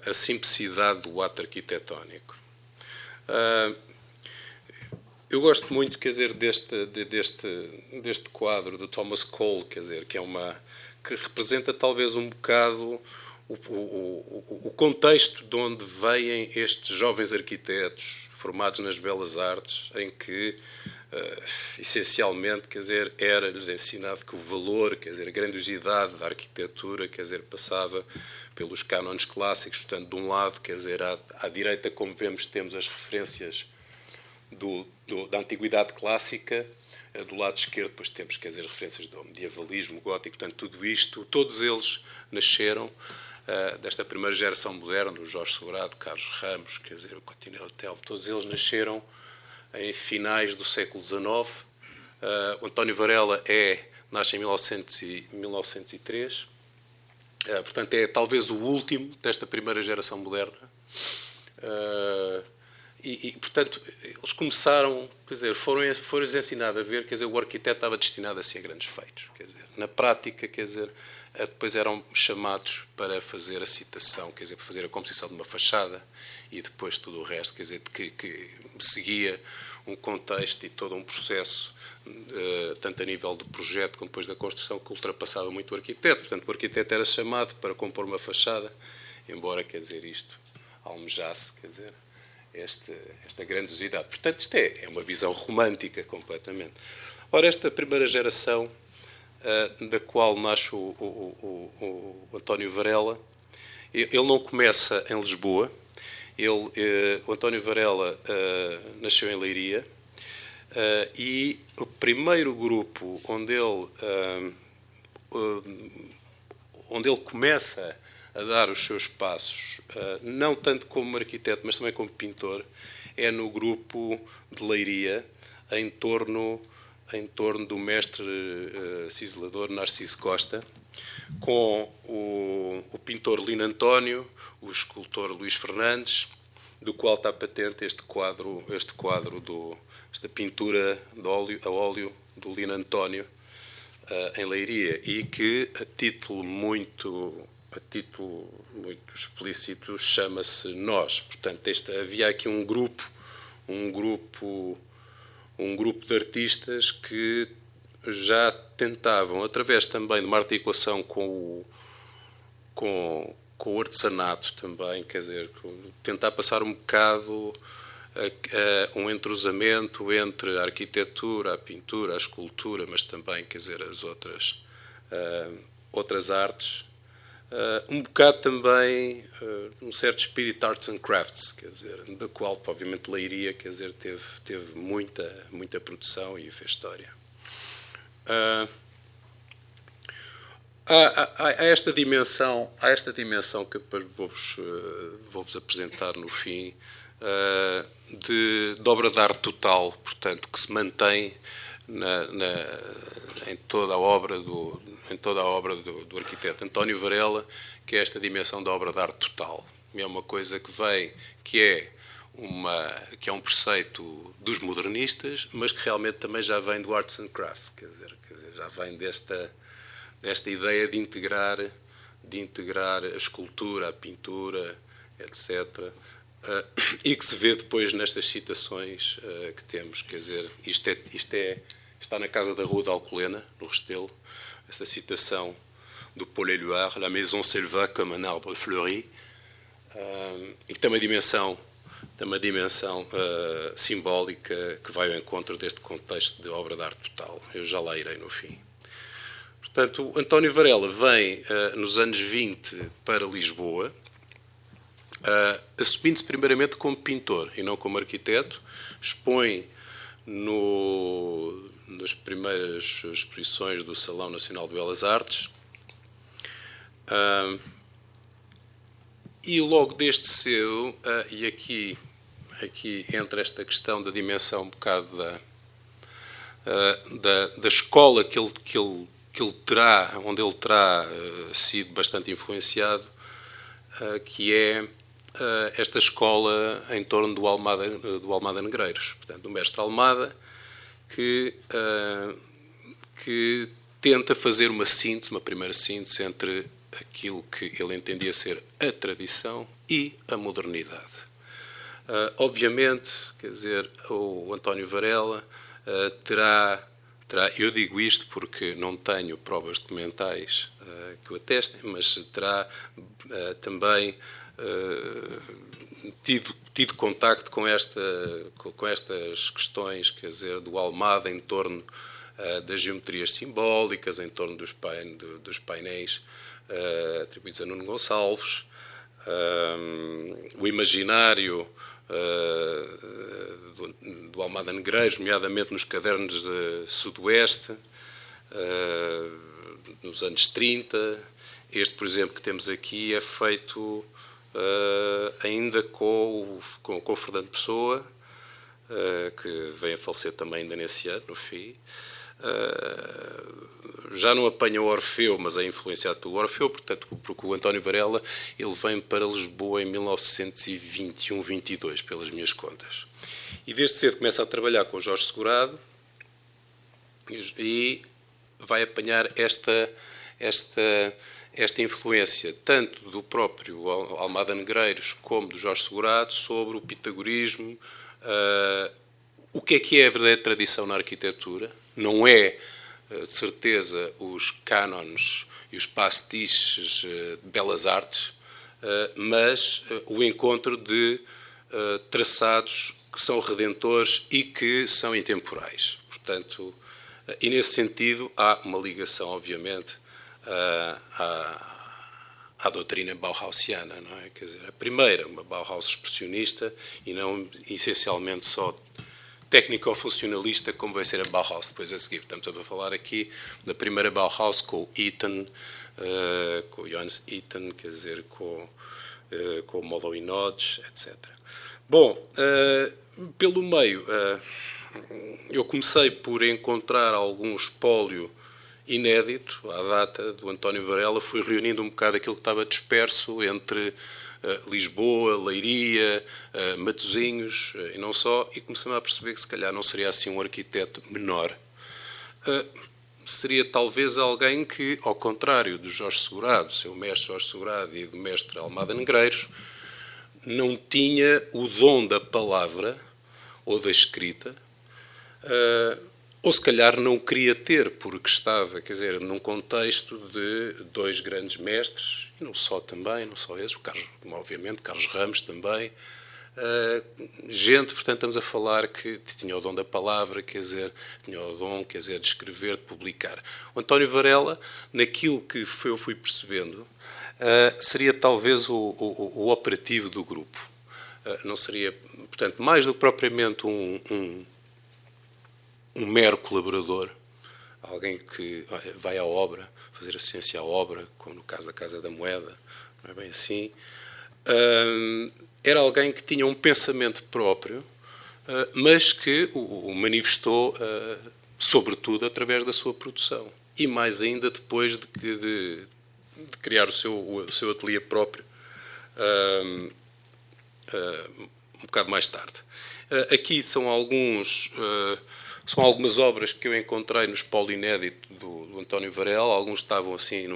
a simplicidade do ato arquitetónico. Eu gosto muito, quer dizer, deste quadro do Thomas Cole, quer dizer, que representa talvez um bocado o contexto de onde vêm estes jovens arquitetos formados nas belas artes, em que essencialmente, quer dizer, era-lhes ensinado que o valor, quer dizer, a grandiosidade da arquitetura, quer dizer, passava pelos cânones clássicos. Portanto, de um lado, quer dizer, à direita, como vemos, temos as referências da antiguidade clássica. Do lado esquerdo, depois temos, quer dizer, referências do medievalismo, gótico. Portanto, tudo isto, todos eles nasceram desta primeira geração moderna, do Jorge Sobrado, Carlos Ramos, quer dizer, o Coutinho Telmo, todos eles nasceram em finais do século XIX. O António Varela nasce em 1903. Portanto, é talvez o último desta primeira geração moderna. Portanto, eles começaram, quer dizer, foram-lhes ensinados a ver, quer dizer, o arquiteto estava destinado a ser grandes feitos. Quer dizer, na prática, quer dizer, depois eram chamados para fazer a citação, quer dizer, para fazer a composição de uma fachada e depois tudo o resto, quer dizer, que seguia um contexto e todo um processo, tanto a nível do projeto como depois da construção, que ultrapassava muito o arquiteto. Portanto, o arquiteto era chamado para compor uma fachada, embora, quer dizer, isto almejasse, quer dizer, esta grandiosidade. Portanto, isto é uma visão romântica completamente. Ora, esta primeira geração, da qual nasce o António Varela, ele não começa em Lisboa. O António Varela nasceu em Leiria, e o primeiro grupo onde ele onde ele começa a dar os seus passos, não tanto como arquiteto, mas também como pintor, é no grupo de Leiria, em torno do mestre ciselador Narciso Costa, com o pintor Lino António, o escultor Luís Fernandes, do qual está patente esta pintura a óleo do Lino António, em Leiria, e que a título muito explícito chama-se Nós. Portanto, havia aqui um grupo de artistas que já tentavam, através também de uma articulação com o artesanato também, quer dizer, tentar passar um bocado um entrosamento entre a arquitetura, a pintura, a escultura, mas também, quer dizer, as outras artes. Um bocado também um certo espírito arts and crafts, quer dizer, da qual, obviamente, Leiria, quer dizer, teve muita produção e fez história. Há esta dimensão que depois vou-vos apresentar no fim, de obra de arte total, portanto, que se mantém em toda a obra do arquiteto António Varela, que é esta dimensão da obra de arte total. É uma coisa que é um preceito dos modernistas, mas que realmente também já vem do Arts and Crafts, quer dizer, já vem desta ideia de integrar a escultura, a pintura, etc., e que se vê depois nestas citações que temos, quer dizer, está na Casa da Rua de Alcolena, no Restelo, esta citação do Paul Éluard, La maison s'éleva comme un arbre fleuri, e que tem uma dimensão simbólica que vai ao encontro deste contexto de obra de arte total. Eu já lá irei no fim. Portanto, António Varela vem nos anos 20 para Lisboa, assumindo-se primeiramente como pintor e não como arquiteto. Expõe nas primeiras exposições do Salão Nacional de Belas Artes, e logo desde cedo, e aqui entra esta questão da dimensão um bocado da escola onde ele terá sido bastante influenciado, que é esta escola em torno do Almada Negreiros, portanto, do mestre Almada, que tenta fazer uma primeira síntese entre aquilo que ele entendia ser a tradição e a modernidade. Obviamente, quer dizer, o António Varela terá, eu digo isto porque não tenho provas documentais que o atestem, mas terá também tido contacto com estas questões, quer dizer, do Almada em torno das geometrias simbólicas, em torno dos painéis atribuídos a Nuno Gonçalves, o imaginário do Almada Negreiros, nomeadamente nos cadernos de Sudoeste, nos anos 30. Este, por exemplo, que temos aqui é feito ainda com o Fernando Pessoa, que vem a falecer também ainda nesse ano, no fim. Já não apanha o Orfeu, mas é influenciado pelo Orfeu, portanto, porque o António Varela ele vem para Lisboa em 1921-22, pelas minhas contas. E desde cedo começa a trabalhar com o Jorge Segurado e vai apanhar esta influência tanto do próprio Almada Negreiros como do Jorge Segurado sobre o pitagorismo. O que é a verdadeira tradição na arquitetura? Não é, de certeza, os cânones e os pastiches de belas artes, mas o encontro de traçados que são redentores e que são intemporais. Portanto, e nesse sentido há uma ligação, obviamente, à doutrina bauhausiana, não é? Quer dizer, a primeira, uma Bauhaus expressionista, e não essencialmente só técnico-funcionalista como vai ser a Bauhaus depois a seguir. Estamos a falar aqui da primeira Bauhaus com o Eaton, com o Johannes Eaton, quer dizer, com o Molloy Nodes, etc. Bom, pelo meio, eu comecei por encontrar algum espólio inédito à data do António Varela, fui reunindo um bocado aquilo que estava disperso entre Lisboa, Leiria, Matosinhos e não só, e comecei a perceber que se calhar não seria assim um arquiteto menor. Seria talvez alguém que, ao contrário do Jorge Segurado, seu mestre Jorge Segurado e do mestre Almada Negreiros, não tinha o dom da palavra ou da escrita, ou se calhar não queria ter, porque estava, quer dizer, num contexto de dois grandes mestres, e não só também, não só esses, o Carlos, obviamente, Carlos Ramos também, gente, portanto, estamos a falar que tinha o dom da palavra, quer dizer, tinha o dom, quer dizer, de escrever, de publicar. O António Varela, naquilo que eu fui percebendo, seria talvez o operativo do grupo. Não seria, portanto, mais do que propriamente um mero colaborador, alguém que vai à obra, fazer assistência à obra, como no caso da Casa da Moeda, não é bem assim. Era alguém que tinha um pensamento próprio, mas que o manifestou, sobretudo, através da sua produção. E mais ainda depois de criar o seu ateliê próprio, um bocado mais tarde. Aqui são algumas obras que eu encontrei no espólio inédito do António Varela. Alguns estavam assim,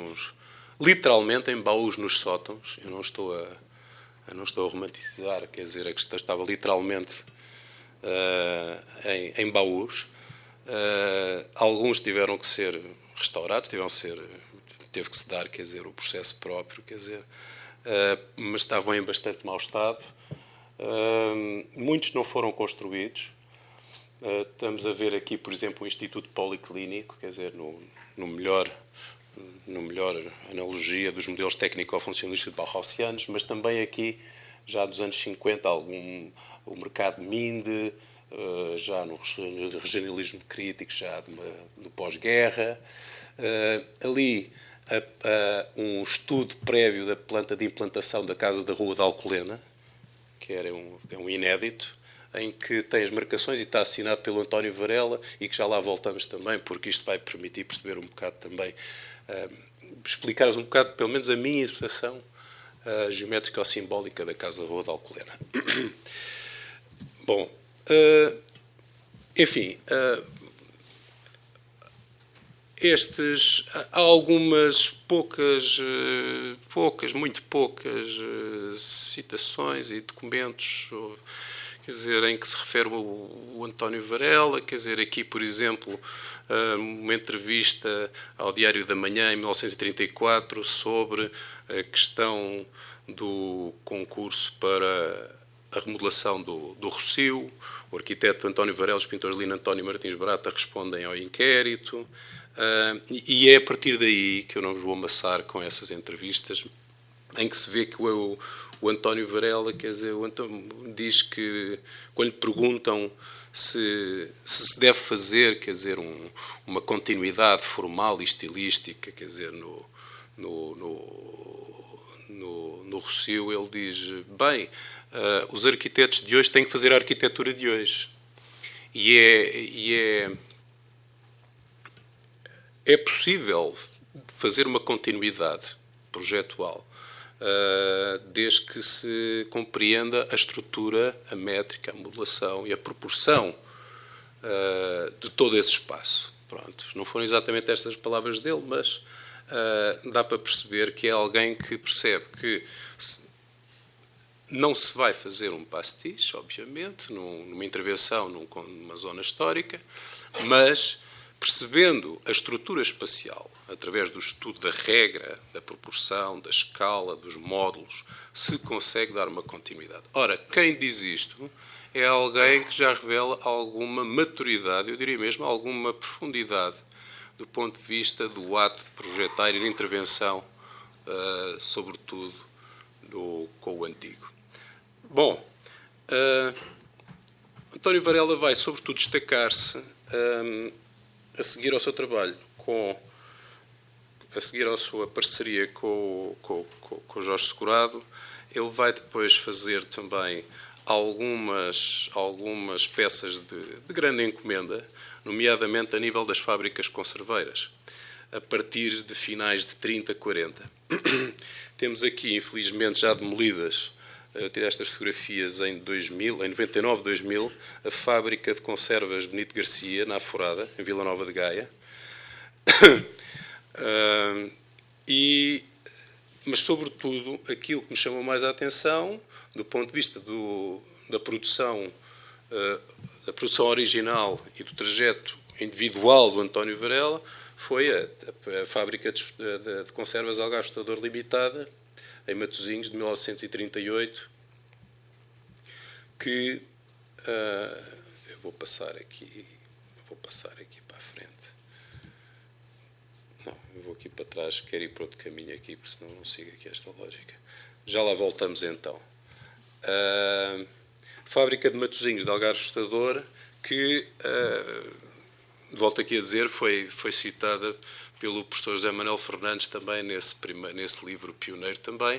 literalmente em baús nos sótãos. Eu não estou a romantizar, quer dizer, a questão estava literalmente em baús. Alguns tiveram que ser restaurados, teve que se dar, quer dizer, o processo próprio, quer dizer, mas estavam em bastante mau estado. Muitos não foram construídos. Estamos a ver aqui, por exemplo, o Instituto Policlínico, quer dizer, no melhor analogia dos modelos técnico-funcionalistas de Bauhausianos, mas também aqui, já dos anos 50, o mercado Minde, já no regionalismo crítico, já no pós-guerra. Ali, um estudo prévio da planta de implantação da Casa da Rua da Alcolena, que é um inédito, em que tem as marcações e está assinado pelo António Varela, e que já lá voltamos também, porque isto vai permitir perceber um bocado também, explicar-vos um bocado, pelo menos a minha interpretação geométrica ou simbólica da Casa da Rua da Alcolena. Bom, enfim, há algumas muito poucas citações e documentos, quer dizer, em que se refere o António Varela, quer dizer, aqui, por exemplo, uma entrevista ao Diário da Manhã, em 1934, sobre a questão do concurso para a remodelação do Rossio. O arquiteto António Varela, os pintores Lino António e Martins Barata respondem ao inquérito. E é a partir daí que eu não vos vou amassar com essas entrevistas, em que se vê que o António Varela, quer dizer, diz que, quando lhe perguntam se deve fazer, quer dizer, uma continuidade formal e estilística, quer dizer, no Rossio, ele diz, bem, os arquitetos de hoje têm que fazer a arquitetura de hoje. É possível fazer uma continuidade projetual, desde que se compreenda a estrutura, a métrica, a modulação e a proporção de todo esse espaço. Pronto, não foram exatamente estas as palavras dele, mas dá para perceber que é alguém que percebe que não se vai fazer um pastiche, obviamente, numa intervenção numa zona histórica, mas percebendo a estrutura espacial, através do estudo da regra, da proporção, da escala, dos módulos, se consegue dar uma continuidade. Ora, quem diz isto é alguém que já revela alguma maturidade, eu diria mesmo alguma profundidade, do ponto de vista do ato de projetar e de intervenção, sobretudo com o antigo. Bom, António Varela vai, sobretudo, destacar-se a seguir ao seu trabalho, a seguir à sua parceria com o Jorge Segurado. Ele vai depois fazer também algumas peças de grande encomenda, nomeadamente a nível das fábricas conserveiras, a partir de finais de 30, 40. Temos aqui, infelizmente, já demolidas, eu tirei estas fotografias em 2000, em 99, 2000, a fábrica de conservas Benito Garcia, na Aforada, em Vila Nova de Gaia. Mas, sobretudo, aquilo que me chamou mais a atenção, do ponto de vista da produção original e do trajeto individual do António Varela, foi a fábrica de conservas Algarve Estador Limitada, em Matosinhos, de 1938, que eu vou passar aqui para a frente. Não, eu vou aqui para trás, quero ir para outro caminho aqui, porque senão não sigo aqui esta lógica. Já lá voltamos então. Fábrica de Matosinhos de Algarve Estador, que, volto aqui a dizer, foi citada pelo professor José Manuel Fernandes também nesse livro pioneiro também.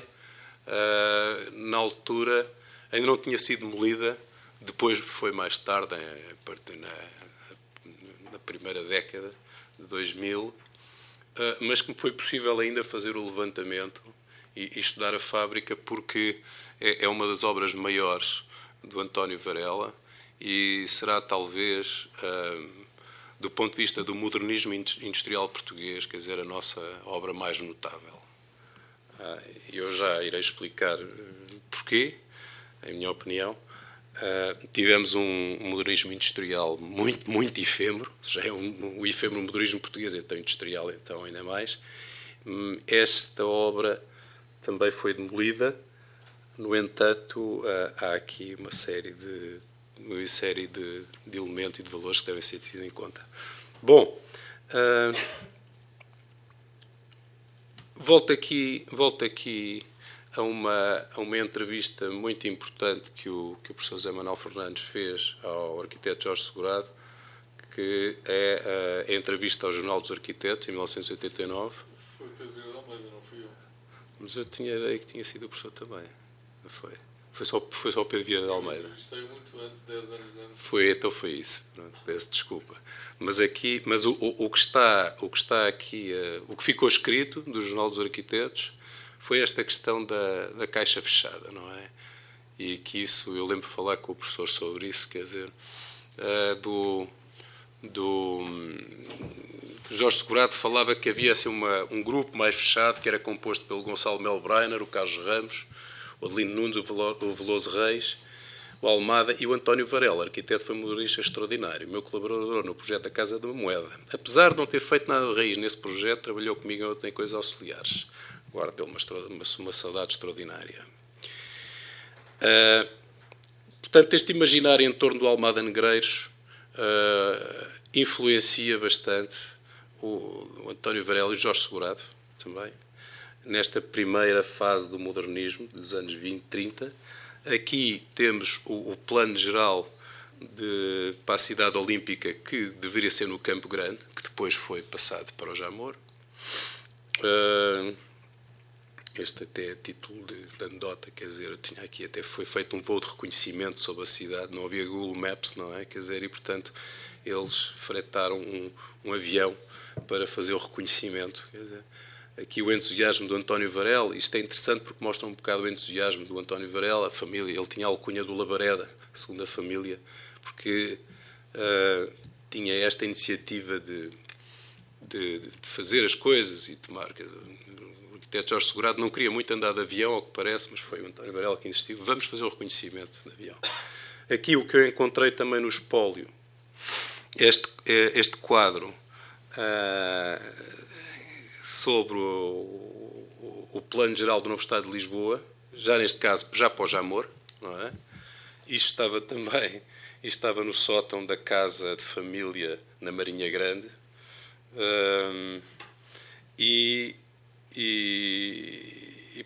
Na altura ainda não tinha sido demolida, depois foi mais tarde, na primeira década de 2000, mas que me foi possível ainda fazer o levantamento e estudar a fábrica, porque é uma das obras maiores do António Varela e será talvez, do ponto de vista do modernismo industrial português, quer dizer, a nossa obra mais notável. Eu já irei explicar porquê, em minha opinião. Tivemos um modernismo industrial muito, muito efêmero, já é o efêmero modernismo português, então industrial, então ainda mais. Esta obra também foi demolida, no entanto, há aqui uma série de elementos e de valores que devem ser tidos em conta. Bom, volto aqui a uma entrevista muito importante que o professor José Manuel Fernandes fez ao arquiteto Jorge Segurado, que é a entrevista ao Jornal dos Arquitetos, em 1989. Foi Pedro Vieira de Almeida, não fui eu. Mas eu tinha a ideia que tinha sido o professor também. Não foi? Foi só o Pedro Vieira de Almeida. Eu entrevistei muito antes, 10 anos antes. Então foi isso. Pronto, peço desculpa. Mas o que está aqui, o que ficou escrito do Jornal dos Arquitetos foi esta questão da caixa fechada, não é? E que isso, eu lembro de falar com o professor sobre isso, quer dizer, Jorge Segurado falava que havia assim, um grupo mais fechado, que era composto pelo Gonçalo Mel Breiner, o Carlos Ramos, o Adelino Nunes, o Veloso Reis, o Almada e o António Varela, arquiteto, foi modernista extraordinário, meu colaborador no projeto da Casa da Moeda. Apesar de não ter feito nada de raiz nesse projeto, trabalhou comigo em coisas auxiliares. Guardo-lhe uma saudade extraordinária. Portanto, este imaginário em torno do Almada Negreiros influencia bastante o António Varela e o Jorge Segurado também, nesta primeira fase do modernismo, dos anos 20, 30. Aqui temos o plano geral para a cidade olímpica, que deveria ser no Campo Grande, que depois foi passado para o Jamor. Este até é título de anedota, quer dizer, eu tinha aqui, até foi feito um voo de reconhecimento sobre a cidade, não havia Google Maps, não é? Quer dizer, e portanto eles fretaram um avião para fazer o reconhecimento. Quer dizer, aqui o entusiasmo do António Varela, isto é interessante porque mostra um bocado o entusiasmo do António Varela, a família, ele tinha a alcunha do Labareda, segundo a família, porque tinha esta iniciativa de fazer as coisas e tomar, quer dizer, o arquiteto Jorge Segurado não queria muito andar de avião, ao que parece, mas foi o António Varela que insistiu, vamos fazer o reconhecimento de avião. Aqui o que eu encontrei também no espólio, este quadro sobre o plano geral do novo Estado de Lisboa, já neste caso, já para o Jamor, não é? Isto estava no sótão da casa de família na Marinha Grande, e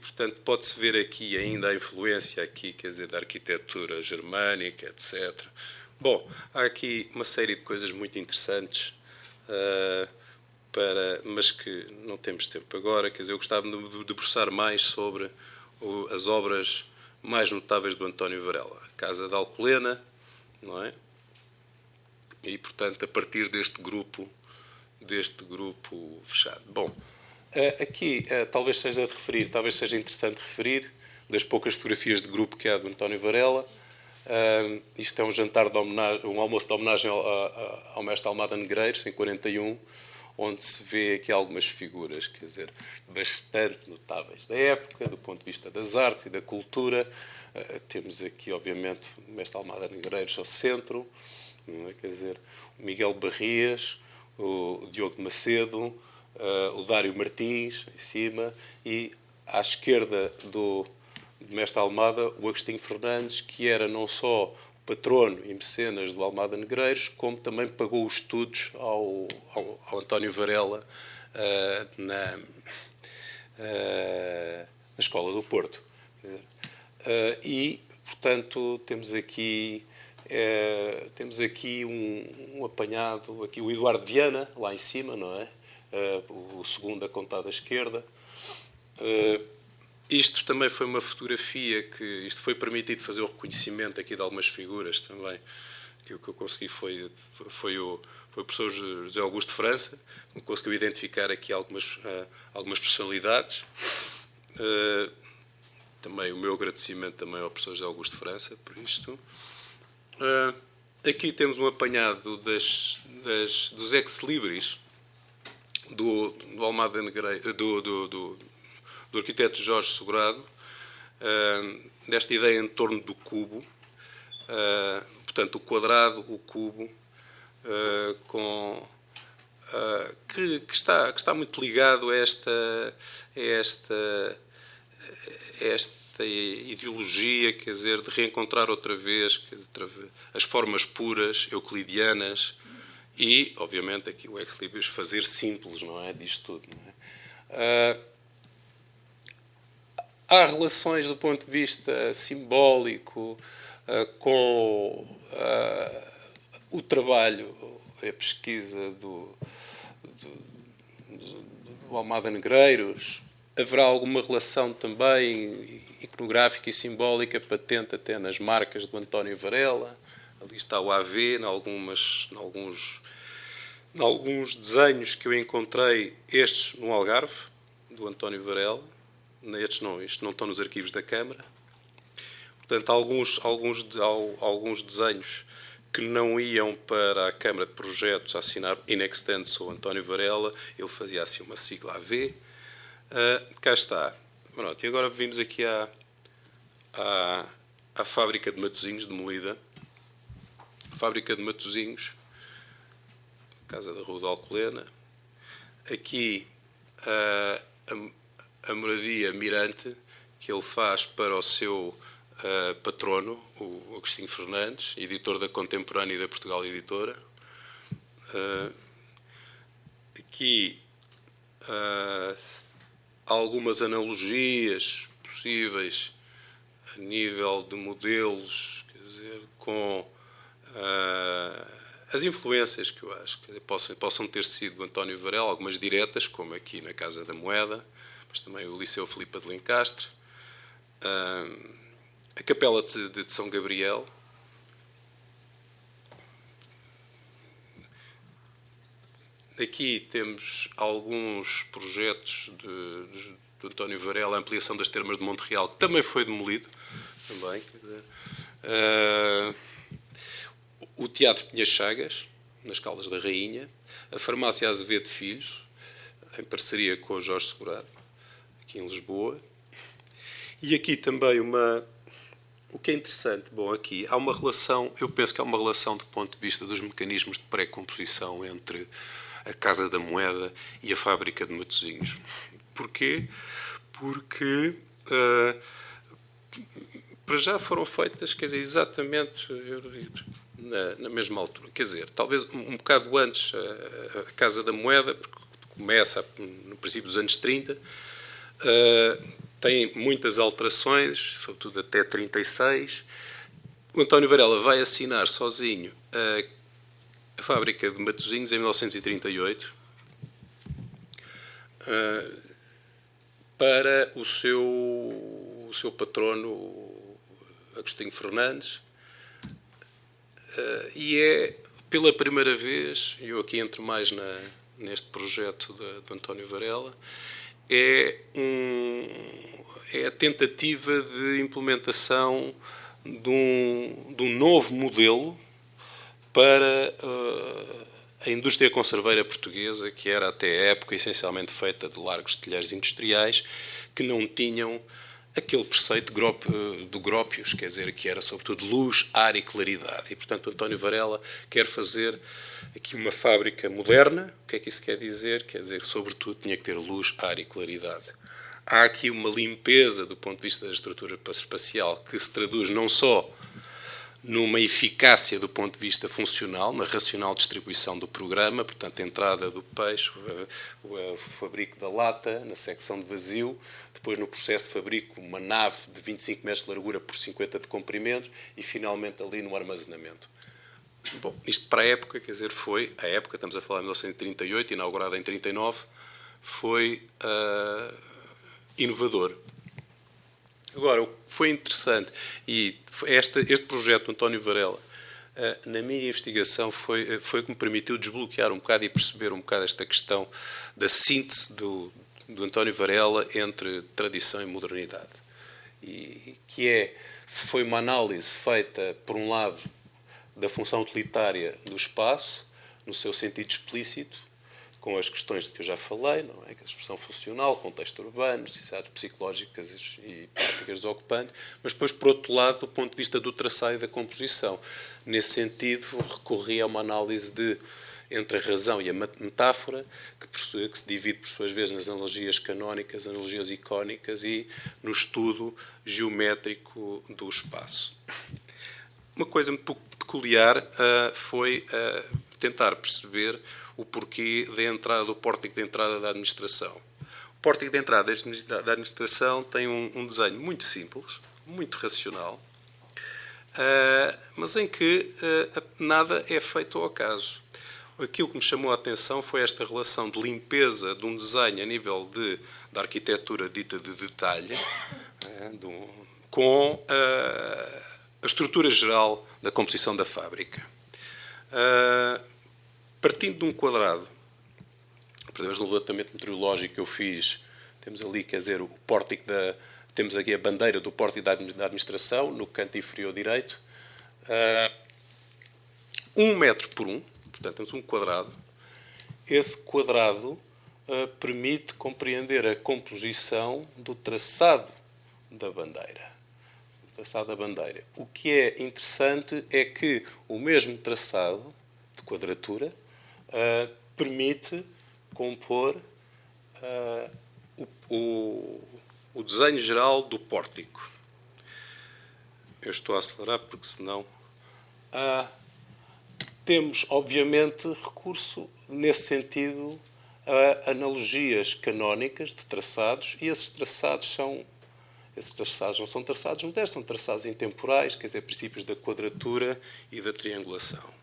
portanto, pode-se ver aqui ainda a influência aqui, quer dizer, da arquitetura germânica, etc., Bom, há aqui uma série de coisas muito interessantes, mas que não temos tempo agora. Quer dizer, eu gostava de me debruçar mais sobre as obras mais notáveis do António Varela. A Casa da Alcolena, não é? E, portanto, a partir deste grupo fechado. Bom, aqui talvez seja interessante referir, das poucas fotografias de grupo que há do António Varela. Isto é um jantar de homenagem, um almoço de homenagem ao mestre Almada Negreiros, em 41, onde se vê aqui algumas figuras, quer dizer, bastante notáveis da época, do ponto de vista das artes e da cultura. Temos aqui, obviamente, o mestre Almada Negreiros ao centro, não é? Quer dizer, o Miguel Barrias, o Diogo de Macedo, o Dário Martins, em cima, e à esquerda do mestre Almada, o Agostinho Fernandes, que era não só patrono e mecenas do Almada Negreiros, como também pagou os estudos ao António Varela na Escola do Porto. E, portanto, temos aqui um apanhado, aqui o Eduardo Viana, lá em cima, não é? O segundo a contar da esquerda. Isto também foi uma fotografia isto foi permitido fazer o reconhecimento aqui de algumas figuras também. Que o que eu consegui foi o professor José Augusto de França, que conseguiu identificar aqui algumas personalidades. Também o meu agradecimento também ao professor José Augusto de França por isto. Aqui temos um apanhado dos ex-libris do Almada Negreiros, do arquiteto Jorge Segurado, desta ideia em torno do cubo, portanto, o quadrado, o cubo, que está muito ligado a esta ideologia, quer dizer, de reencontrar outra vez as formas puras, euclidianas, e, obviamente, aqui o ex-libris fazer simples, não é? Disto tudo, não é? Há relações do ponto de vista simbólico com o trabalho, a pesquisa do Almada Negreiros. Haverá alguma relação também iconográfica e simbólica patente até nas marcas do António Varela. Ali está o AV, em alguns desenhos que eu encontrei, estes no Algarve, do António Varela. Estes não estão nos arquivos da Câmara. Portanto, alguns desenhos que não iam para a Câmara de Projetos a assinar in extenso o António Varela, ele fazia assim uma sigla AV. Cá está. Pronto, e agora vimos aqui à fábrica de Matosinhos, demolida. A fábrica de Matosinhos, casa da Rua da Alcolena. Aqui a moradia Mirante, que ele faz para o seu patrono, o Agostinho Fernandes, editor da Contemporânea e da Portugal Editora. Aqui algumas analogias possíveis a nível de modelos, quer dizer, com as influências que eu acho que possam ter sido do António Varela, algumas diretas, como aqui na Casa da Moeda, mas também o Liceu Filipe de Lencastre, a Capela de São Gabriel. Aqui temos alguns projetos do António Varela, a ampliação das termas de Monte Real, que também foi demolido. Também, quer dizer, o Teatro Pinhas Chagas, nas Caldas da Rainha, a Farmácia Azevedo Filhos, em parceria com o Jorge Segurado, aqui em Lisboa. E aqui também o que é interessante, bom, aqui há uma relação, eu penso que há uma relação do ponto de vista dos mecanismos de pré-composição entre a Casa da Moeda e a Fábrica de Matosinhos. Porquê? Porque para já foram feitas, quer dizer, exatamente na mesma altura. Quer dizer, talvez um bocado antes a Casa da Moeda, porque começa no princípio dos anos 30, tem muitas alterações, sobretudo até 36, o António Varela vai assinar sozinho a fábrica de Matosinhos em 1938 para o seu patrono Agostinho Fernandes, e é pela primeira vez, e eu aqui entro mais neste projeto do António Varela, é a tentativa de implementação de um novo modelo para a indústria conserveira portuguesa, que era até a época essencialmente feita de largos telheiros industriais, que não tinham aquele preceito do Gropius, quer dizer, que era sobretudo luz, ar e claridade. E, portanto, António Varela quer fazer aqui uma fábrica moderna. O que é que isso quer dizer? Quer dizer, sobretudo, tinha que ter luz, ar e claridade. Há aqui uma limpeza do ponto de vista da estrutura espacial que se traduz não só numa eficácia do ponto de vista funcional, na racional distribuição do programa, portanto, a entrada do peixe, o fabrico da lata, na secção de vazio, depois no processo de fabrico uma nave de 25 metros de largura por 50 de comprimento e, finalmente, ali no armazenamento. Bom, isto para a época, quer dizer, foi, a época, estamos a falar de 1938, inaugurada em 39, foi inovador. Agora, o que foi interessante, e este projeto do António Varela, na minha investigação, foi o que me permitiu desbloquear um bocado e perceber um bocado esta questão da síntese do António Varela entre tradição e modernidade. E foi uma análise feita, por um lado, da função utilitária do espaço, no seu sentido explícito, com as questões de que eu já falei, não é? A expressão funcional, contexto urbano, necessidades psicológicas e práticas dos ocupantes, mas depois, por outro lado, do ponto de vista do traçado e da composição. Nesse sentido, recorri a uma análise entre a razão e a metáfora, que se divide, por suas vezes, nas analogias canónicas, analogias icónicas e no estudo geométrico do espaço. Uma coisa muito peculiar foi tentar perceber o porquê do pórtico de entrada da administração. O pórtico de entrada da administração tem um desenho muito simples, muito racional, mas em que nada é feito ao acaso. Aquilo que me chamou a atenção foi esta relação de limpeza de um desenho a nível da arquitetura dita de detalhe, com a estrutura geral da composição da fábrica. Partindo de um quadrado, por exemplo, no levantamento meteorológico que eu fiz, temos ali, quer dizer, o pórtico temos aqui a bandeira do pórtico da administração, no canto inferior direito, 1 metro por 1, portanto, temos um quadrado. Esse quadrado permite compreender a composição do traçado da bandeira. O que é interessante é que o mesmo traçado de quadratura permite compor o desenho geral do pórtico. Eu estou a acelerar porque senão temos, obviamente, recurso nesse sentido a analogias canónicas de traçados, e esses traçados não são traçados modernos, são traçados intemporais, quer dizer, princípios da quadratura e da triangulação.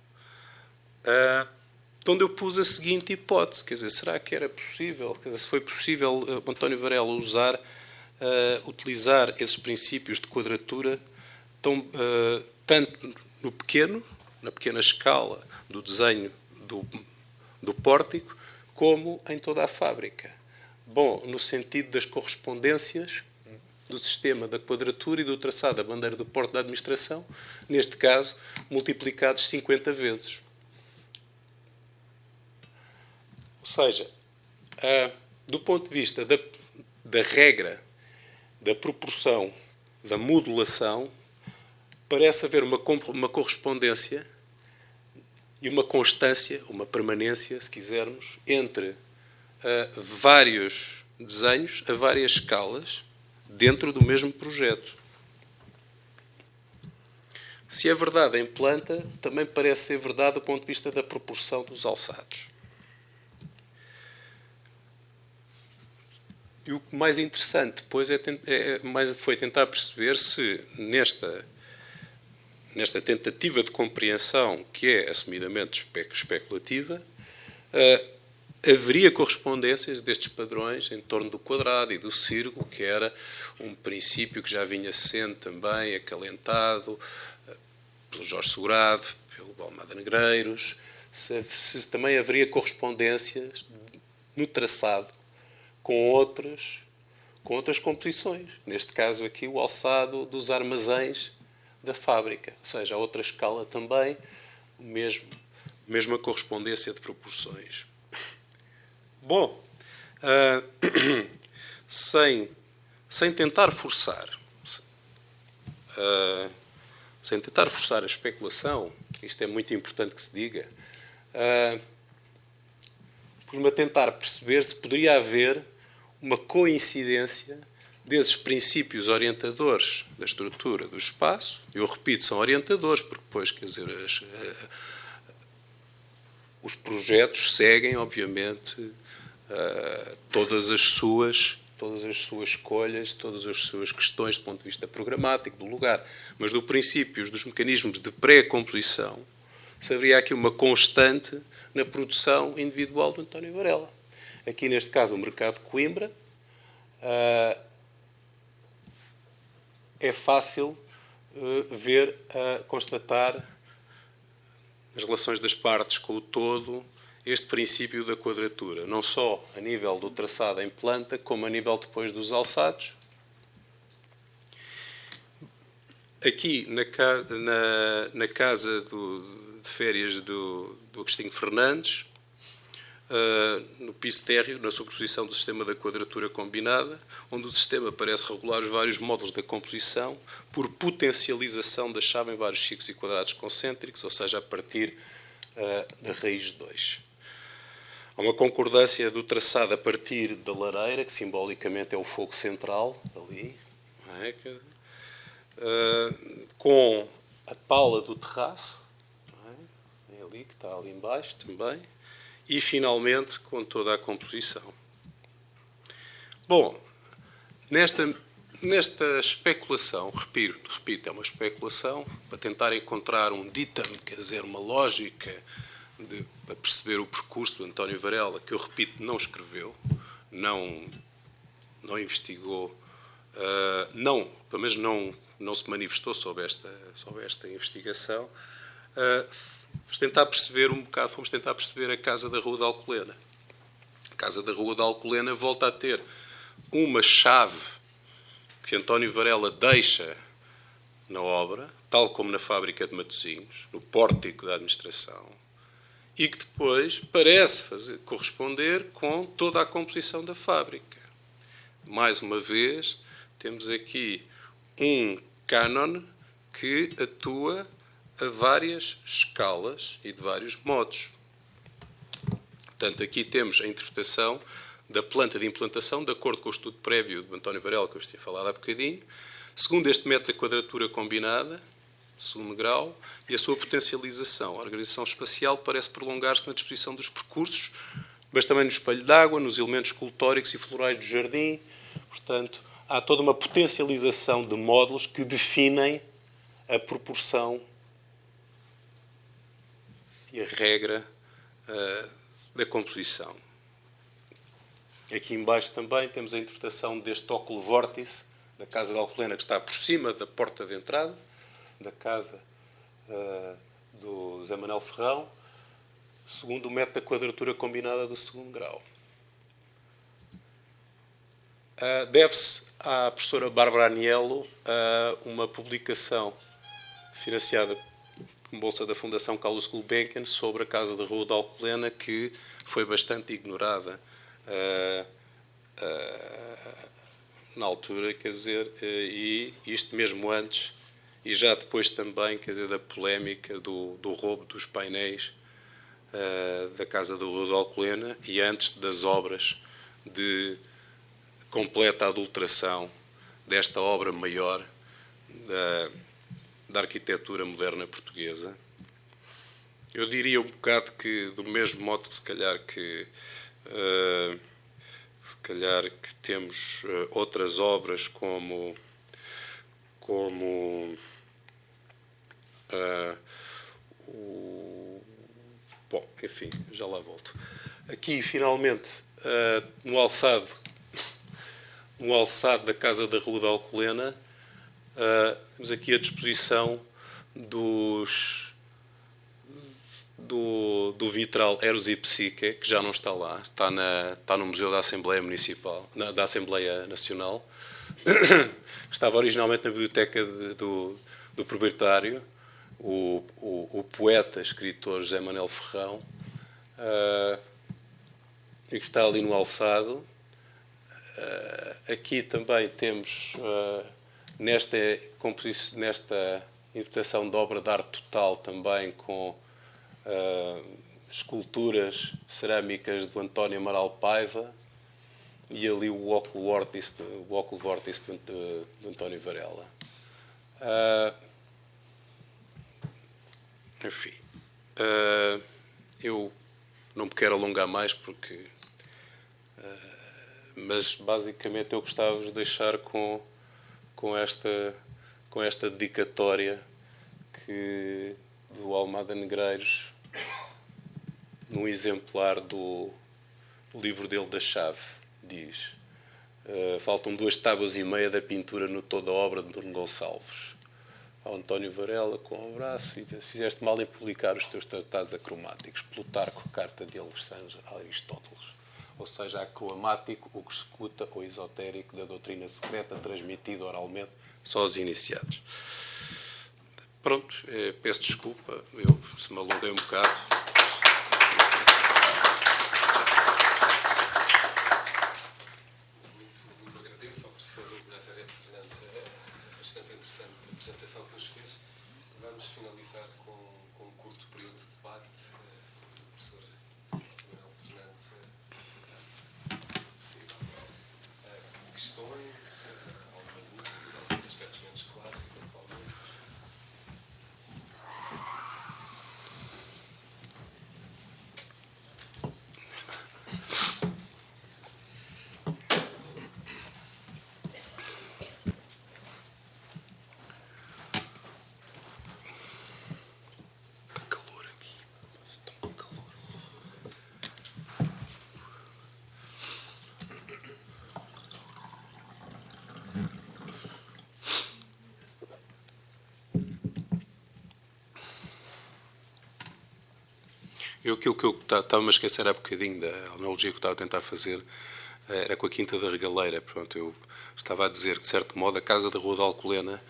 Onde eu pus a seguinte hipótese, quer dizer, será que era possível, quer dizer, se foi possível António Varela utilizar esses princípios de quadratura tanto na pequena escala do desenho do pórtico, como em toda a fábrica. Bom, no sentido das correspondências do sistema da quadratura e do traçado da bandeira do pórtico da administração, neste caso, multiplicados 50 vezes. Ou seja, do ponto de vista da regra, da proporção, da modulação, parece haver uma correspondência e uma constância, uma permanência, se quisermos, entre vários desenhos a várias escalas dentro do mesmo projeto. Se é verdade em planta, também parece ser verdade do ponto de vista da proporção dos alçados. E o mais interessante depois foi tentar perceber se nesta tentativa de compreensão que é assumidamente especulativa, haveria correspondências destes padrões em torno do quadrado e do círculo, que era um princípio que já vinha sendo também acalentado pelo Jorge Segurado, pelo Balmada Negreiros, se também haveria correspondências no traçado com outras composições. Neste caso aqui, o alçado dos armazéns da fábrica. Ou seja, a outra escala também, mesma correspondência de proporções. Bom, sem tentar forçar a especulação, isto é muito importante que se diga, pus-me a tentar perceber se poderia haver uma coincidência desses princípios orientadores da estrutura do espaço. Eu repito, são orientadores, porque depois, quer dizer, os projetos seguem, obviamente, todas as suas escolhas, todas as suas questões do ponto de vista programático, do lugar. Mas do princípios, dos mecanismos de pré-composição, se haveria aqui uma constante na produção individual do António Varela. Aqui, neste caso, o mercado de Coimbra, é fácil constatar nas relações das partes com o todo este princípio da quadratura, não só a nível do traçado em planta, como a nível depois dos alçados. Aqui, na casa de férias do Agostinho Fernandes, no piso térreo, na sobreposição do sistema da quadratura combinada, onde o sistema parece regular os vários módulos da composição por potencialização da chave em vários ciclos e quadrados concêntricos, ou seja, a partir da raiz de 2. Há uma concordância do traçado a partir da lareira, que simbolicamente é o fogo central, ali, não é? Com a pala do terraço, não é? É ali, que está ali embaixo também, e finalmente com toda a composição. Bom, nesta especulação, repito, é uma especulação para tentar encontrar um ditame, quer dizer, uma lógica para perceber o percurso do António Varela, que eu repito, não escreveu, não investigou, pelo menos não se manifestou sobre esta investigação. Vamos tentar perceber a Casa da Rua da Alcolena. A Casa da Rua da Alcolena volta a ter uma chave que António Varela deixa na obra, tal como na fábrica de Matosinhos, no pórtico da administração, e que depois parece corresponder com toda a composição da fábrica. Mais uma vez, temos aqui um cânon que atua a várias escalas e de vários modos. Portanto, aqui temos a interpretação da planta de implantação, de acordo com o estudo prévio de António Varela, que eu tinha falado há bocadinho, segundo este método da quadratura combinada, segundo grau, e a sua potencialização. A organização espacial parece prolongar-se na disposição dos percursos, mas também no espelho d'água, nos elementos escultóricos e florais do jardim. Portanto, há toda uma potencialização de módulos que definem a proporção e a regra da composição. Aqui embaixo também temos a interpretação deste óculo vórtice da Casa da Alcolena, que está por cima da porta de entrada da casa do Zé Manuel Ferrão, segundo o método da quadratura combinada do segundo grau. Deve-se à professora Bárbara Aniello uma publicação financiada com bolsa da Fundação Carlos Gulbenkian sobre a Casa da Rua da Alcolena, que foi bastante ignorada na altura, quer dizer, e isto mesmo antes e já depois também, quer dizer, da polémica do roubo dos painéis da Casa da Rua da Alcolena e antes das obras de completa adulteração desta obra maior da arquitetura moderna portuguesa. Eu diria um bocado que, do mesmo modo que se calhar que temos outras obras como Bom, enfim, já lá volto. Aqui, finalmente, no alçado da Casa da Rua da Alcolena, temos aqui a disposição do vitral Eros e Psique, que já não está lá, está no Museu da Assembleia Municipal, da Assembleia Nacional. Estava originalmente na biblioteca do proprietário, o poeta, escritor José Manuel Ferrão, e que está ali no alçado. Aqui também temos, nesta interpretação de obra de arte total, também com esculturas cerâmicas do António Amaral Paiva, e ali o óculo vórtice do António Varela. Enfim, eu não me quero alongar mais, mas basicamente eu gostava de deixar com esta dedicatória do Almada Negreiros, num exemplar do livro dele da Chave. Diz: faltam 2 tábuas e meia da pintura no toda a obra de Nuno Gonçalves. Ao António Varela, com o braço, e fizeste mal em publicar os teus tratados acromáticos, Plutarco, carta de Alexandre a Aristóteles. Ou seja, acromático, o que escuta, ou esotérico, da doutrina secreta, transmitido oralmente só aos iniciados. Pronto, peço desculpa, se me alonguei um bocado. Apresentação que nos fez. Vamos finalizar com um curto período de debate. O professor Manuel Fernandes sentar-se, se possível. Questões, alguma dúvida, alguns aspectos menos claros, eventualmente. Aquilo que eu estava-me a esquecer há bocadinho, da analogia que eu estava a tentar fazer, era com a Quinta da Regaleira. Pronto, eu estava a dizer que, de certo modo, a Casa da Rua da Alcolena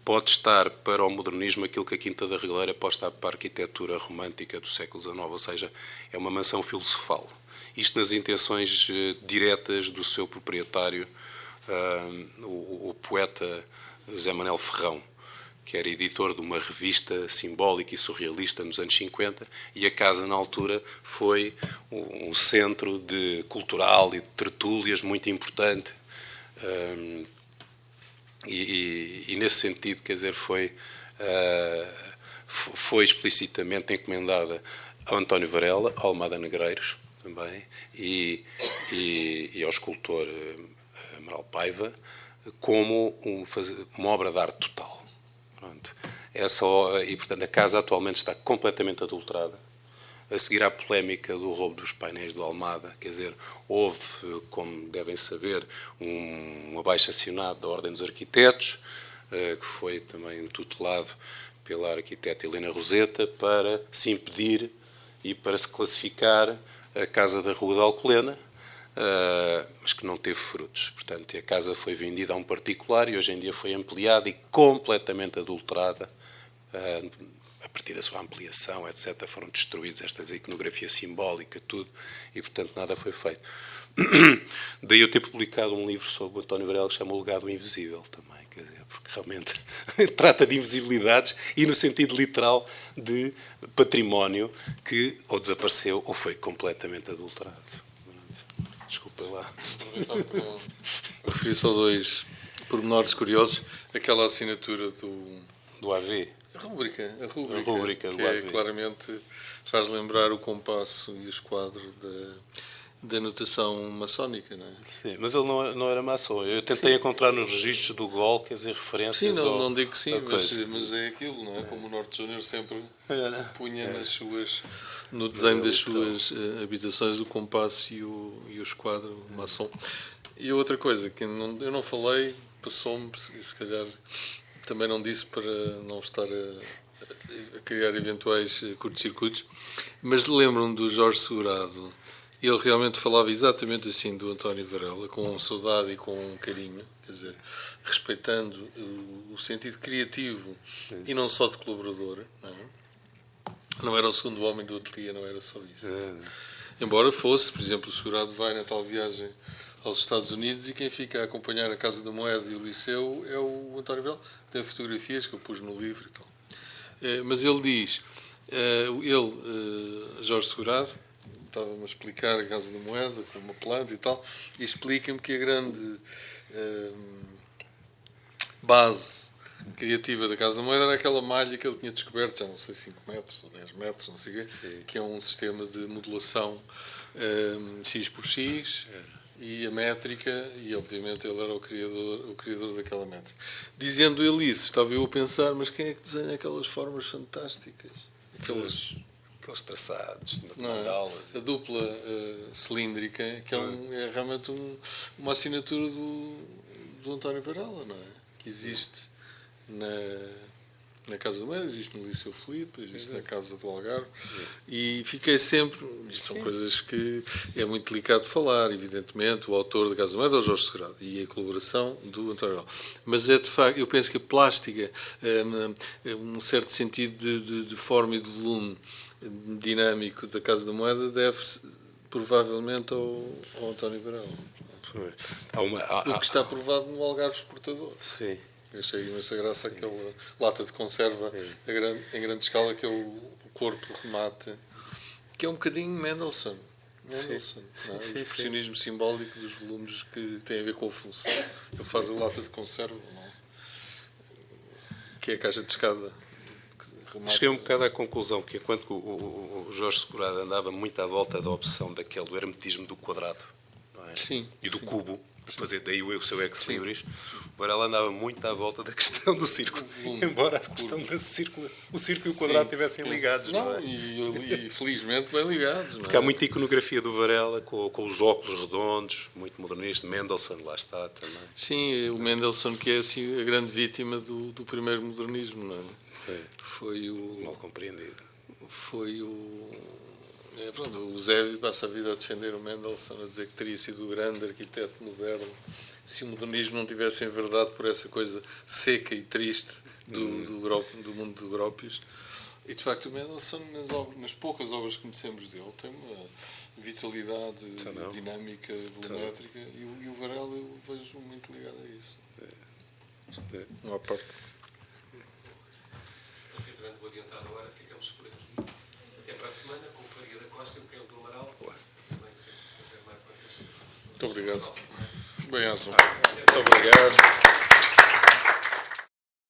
pode estar para o modernismo aquilo que a Quinta da Regaleira pode estar para a arquitetura romântica do século XIX, ou seja, é uma mansão filosofal. Isto nas intenções diretas do seu proprietário, o poeta José Manuel Ferrão, que era editor de uma revista simbólica e surrealista nos anos 50, e a casa, na altura, foi um centro cultural e de tertúlias muito importante. E nesse sentido, quer dizer, foi explicitamente encomendada ao António Varela, ao Almada Negreiros também, e ao escultor Amaral Paiva, como uma obra de arte total. Pronto. E, portanto, a casa atualmente está completamente adulterada. A seguir à polémica do roubo dos painéis do Almada, quer dizer, houve, como devem saber, um abaixo-assinado da Ordem dos Arquitetos, que foi também tutelado pela arquiteta Helena Roseta, para se impedir e para se classificar a Casa da Rua da Alcolena, mas que não teve frutos. Portanto, a casa foi vendida a um particular e hoje em dia foi ampliada e completamente adulterada. A partir da sua ampliação, etc., foram destruídas esta iconografia simbólica, tudo, e, portanto, nada foi feito. Daí eu ter publicado um livro sobre o António Varela que se chama O Legado Invisível também, quer dizer, porque realmente trata de invisibilidades e, no sentido literal, de património que ou desapareceu ou foi completamente adulterado. Desculpa lá. Referi só 2 pormenores curiosos. Aquela assinatura do AV. A rúbrica do que AV. claramente faz lembrar o compasso e o esquadro da notação maçónica, não é? Sim, mas ele não era maçom. Eu tentei encontrar nos registros do GOL, quer dizer, referências. Sim, não digo que sim, coisa. mas é aquilo, não é? Como o Norte Júnior sempre punha no desenho das suas habitações o compasso e o esquadro maçom. E outra coisa que eu não falei, passou-me, se calhar também não disse para não estar a criar eventuais curtos-circuitos, mas lembram-me do Jorge Segurado. Ele realmente falava exatamente assim do António Varela, com saudade e com carinho, quer dizer, respeitando o sentido criativo e não só de colaborador. Não era o segundo homem do ateliê, não era só isso. Embora fosse, por exemplo, o Segurado vai na tal viagem aos Estados Unidos e quem fica a acompanhar a Casa da Moeda e o Liceu é o António Varela, que tem fotografias que eu pus no livro e tal. Mas ele diz, Jorge Segurado, estava-me a explicar a Casa da Moeda, com uma planta e tal, e explica-me que a grande base criativa da Casa da Moeda era aquela malha que ele tinha descoberto, já não sei, 5 metros ou 10 metros, não sei o quê, que é um sistema de modulação X por X, e a métrica, e obviamente ele era o criador daquela métrica. Dizendo ele isso, estava eu a pensar, mas quem é que desenha aquelas formas fantásticas? Aqueles traçados, mandalas. A dupla cilíndrica, que é realmente uma assinatura do António Varela, não é? Que existe na Casa da Moeda, existe no Liceu Filipe, existe na Casa do Algarve, e fiquei sempre, isto são coisas que é muito delicado de falar, evidentemente, o autor da Casa da Moeda é o Jorge Segurado, e a colaboração do António Varela. Mas é de facto, eu penso que a plástica, um certo sentido de forma e de volume dinâmico da Casa da Moeda deve-se provavelmente ao António Varela. O que está provado no Algarve Exportador. Sim. Eu achei imensa graça aquela lata de conserva em grande escala, que é o corpo de remate, que é um bocadinho Mendelssohn. O expressionismo simbólico dos volumes que tem a ver com a função. Ele faz a lata de conserva, não é? Que é a caixa de escada. Cheguei um bocado à conclusão que enquanto o Jorge Segurado andava muito à volta da opção do hermetismo do quadrado, não é? Sim. E do cubo, para fazer daí o seu ex-libris, o Varela andava muito à volta da questão do círculo, embora a questão do círculo, o círculo e o quadrado estivessem ligados. Não é? E felizmente bem ligados. Porque há muita iconografia do Varela, com os óculos redondos, muito modernista. Mendelssohn lá está também. Sim, o Mendelssohn, que é assim a grande vítima do primeiro modernismo, não é? Foi o... Mal compreendido. Foi o... o Zé passa a vida a defender o Mendelssohn, a dizer que teria sido o grande arquiteto moderno se o modernismo não tivesse enverdado por essa coisa seca e triste do mundo do Grópios. E de facto o Mendelssohn, nas poucas obras que conhecemos dele, tem uma vitalidade dinâmica, volumétrica, e o Varela eu vejo muito ligado a isso. Não há parte. Considerando o adiantado agora, ficamos por aqui. Até para a semana, com o Faria da Costa e o Queiro do Amaral. Muito obrigado. Bem, Muito obrigado.